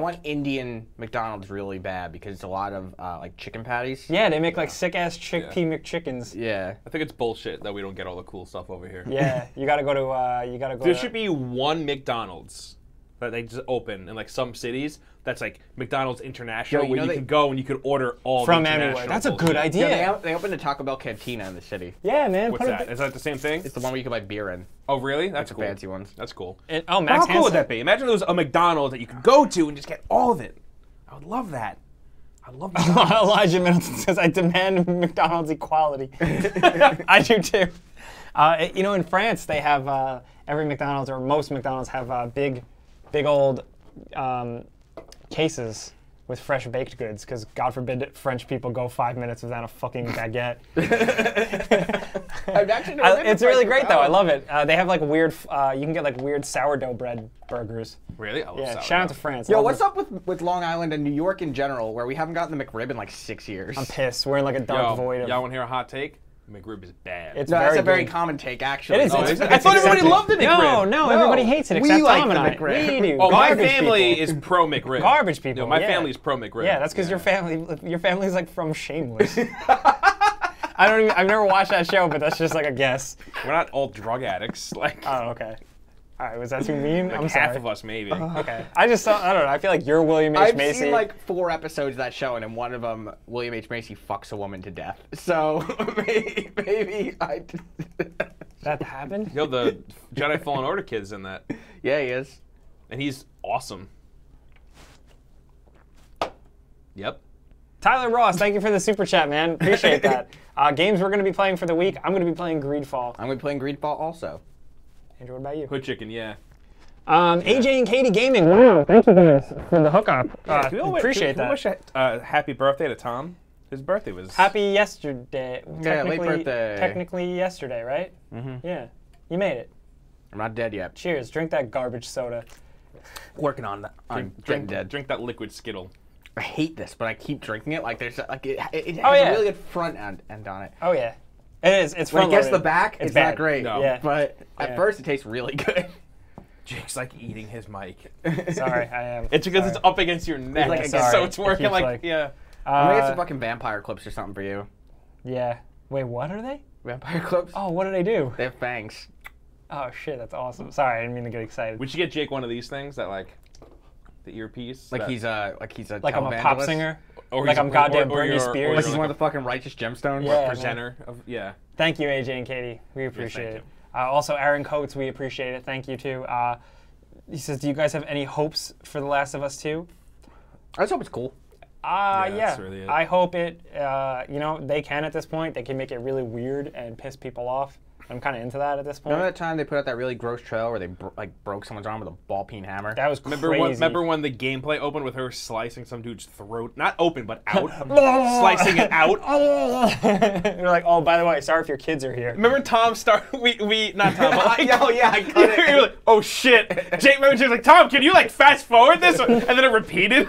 want Indian McDonald's really bad because it's a lot of like chicken patties. Yeah, they make like sick ass chickpea McChickens. Yeah. I think it's bullshit that we don't get all the cool stuff over here. Yeah, you gotta go to There should be one McDonald's that they just open in like some cities. That's like McDonald's International, Yo, you where know you can go and you could order all From the anywhere. international That's a bullshit. good idea. Yeah, they opened a Taco Bell Cantina in the city. Yeah, man. What's that? Is that the same thing? It's the one where you can buy beer in. Oh, really? That's the cool. fancy ones. That's cool. Oh, But Max how cool would Hansen. that be? Imagine there was a McDonald's that you could go to and just get all of it. I would love that. I love McDonald's. Elijah Middleton says, I demand McDonald's equality. I do too. You know, in France, they have every McDonald's, or most McDonald's, have big old cases with fresh baked goods, because God forbid French people go 5 minutes without a fucking baguette. I've actually never been to It's really French great though. I McDonald's. love it. They have like weird. You can get like weird sourdough bread burgers. Really? I love Yeah. sourdough. Shout out to France. Yo, Love what's it. up with Long Island and New York in general, where we haven't gotten the McRib in like 6 years? I'm pissed. We're in like a dark void of. Y'all want to hear a hot take? McRib is bad. It's No, that's a very good. common take, actually. It is. Oh, It's- is it? it's I thought everybody accepted. loved the McRib. No, everybody hates it we except like Tom the and I. McRib. We do. Oh, my Garbage family people. is pro McRib. Garbage people. No, my yeah. family's pro McRib. Yeah, that's because your family's like from Shameless. I've never watched that show, but that's just like a guess. We're not all drug addicts. Like, Oh, okay. All right, was that too mean? like I'm half sorry. of us maybe. Okay. I just saw, I don't know. I feel like you're William H. I've Macy. seen like 4 episodes of that show, and in one of them, William H. Macy fucks a woman to death. So maybe I. That happened? Yo, the Jedi Fallen Order kid's in that, Yeah, he is. and he's awesome. Yep. Tyler Ross, thank you for the super chat, man. Appreciate that. Games we're going to be playing for the week. I'm going to be playing Greedfall. I'm gonna be playing Greedfall also. Andrew, what about you? Hood chicken, yeah. AJ and Katie Gaming. Wow, thank you guys for the hookup. Appreciate Can we that. wish happy birthday to Tom? His birthday was... Happy yesterday. Yeah, late Technically- birthday. Technically yesterday, right? Mm-hmm. Yeah. You made it. I'm not dead yet. Cheers. Drink that garbage soda. Working on that. I'm getting dead. Drink that liquid Skittle. I hate this, but I keep drinking it. Like there's like it has yeah. a really good front end on it. Oh, yeah. It is. It's When it gets to the front-loaded. back, it's bad. not great. No. Yeah. But at Yeah. first, it tastes really good. Jake's like eating his mic. Sorry, I am. It's because it's Sorry. up against your neck, like, sorry. so it's working It keeps, like, like- yeah. I'm gonna get some Uh, fucking vampire clips or something for you. yeah. Wait, what are they? Vampire clips? Oh, what do they do? They have fangs. Oh, shit, that's awesome. Sorry, I didn't mean to get excited. We should get Jake one of these things that like the earpiece. Like that- he's a Like I'm a pop televangelist. singer. or like he's a- I'm goddamn or Britney you're- or Spears. you're Like he's like one of the fucking righteous gemstones. Yeah, man. presenter of Thank you, AJ and Katie. We appreciate thank it. Also, Aaron Coates, we appreciate it. Thank you, too. He says, do you guys have any hopes for The Last of Us 2? I just hope it's cool. Yeah, Yeah. that's really it. I hope it, you know, they can at this point. They can make it really weird and piss people off. I'm kind of into that at this point. Remember that time they put out that really gross trailer where they broke someone's arm with a ball peen hammer? That was Remember crazy. when the gameplay opened with her slicing some dude's throat? Not open, but out. Slicing it out. You're like, oh, by the way, sorry if your kids are here. Remember Tom we not Tom, but like, Oh yeah, I cut it. you were like, oh shit. Jake remember she was like, Tom, can you like fast forward this? And then it repeated.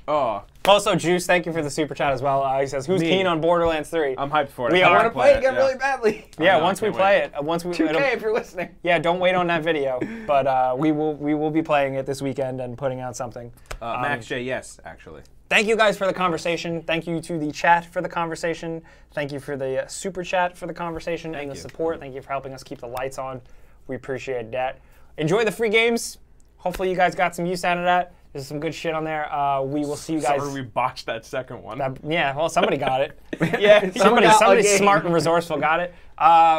Oh. Also, Juice, thank you for the super chat as well. He says, who's Me. keen on Borderlands 3? I'm hyped for it. We I are. I wanna want to play it again yeah. really badly. Yeah, I know, once I we can't play wait. it, once we 2K if you're listening. yeah, don't wait on that video, but we will be playing it this weekend and putting out something. Max J, yes, actually. Thank you guys for the conversation. Thank you to the chat for the conversation. Thank you for the super chat for the conversation and the you. support. Thank you for helping us keep the lights on. We appreciate that. Enjoy the free games. Hopefully you guys got some use out of that. There's some good shit on there. We will see you guys. Sorry we botched that second one. Yeah, well, somebody got it. yeah. Somebody got a game. smart and resourceful got it.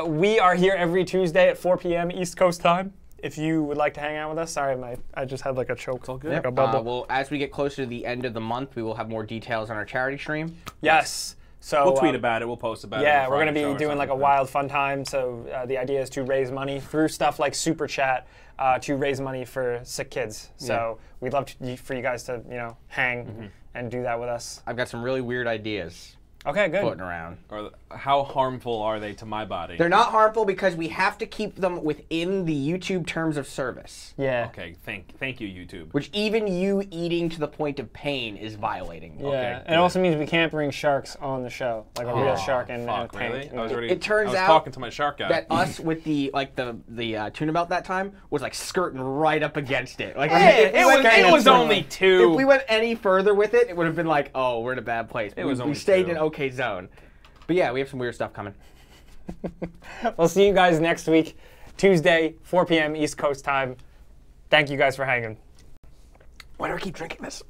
We are here every Tuesday at 4 p.m. East Coast time. If you would like to hang out with us, sorry, I just had like a choke. It's all good. Like a bubble. Well, as we get closer to the end of the month, we will have more details on our charity stream. Yes. So We'll tweet about it. We'll post about it. yeah, on we're going to Friday show be or doing like a something. wild fun time. So the idea is to raise money through stuff like Super Chat to raise money for sick kids. So we'd love for you guys to, hang and do that with us. I've got some really weird ideas Okay, good. floating around. Or how harmful are they to my body? They're not harmful because we have to keep them within the YouTube terms of service, Yeah. Okay, thank you, YouTube. which even you eating to the point of pain is violating. Yeah. Okay, It good. also means we can't bring sharks on the show, like a real shark and Fuck, tank. really? And- I was already. It turns I was out talking to my shark guy. That us with the tuna melt that time was like skirting right up against it. Like Hey, if we it went was, any- it was only two. If we went any further with it, it would have been like, oh, we're in a bad place. But was we only stayed two. in okay zone. But yeah, we have some weird stuff coming. We'll see you guys next week. Tuesday, 4 p.m. East Coast time. Thank you guys for hanging. Why do I keep drinking this?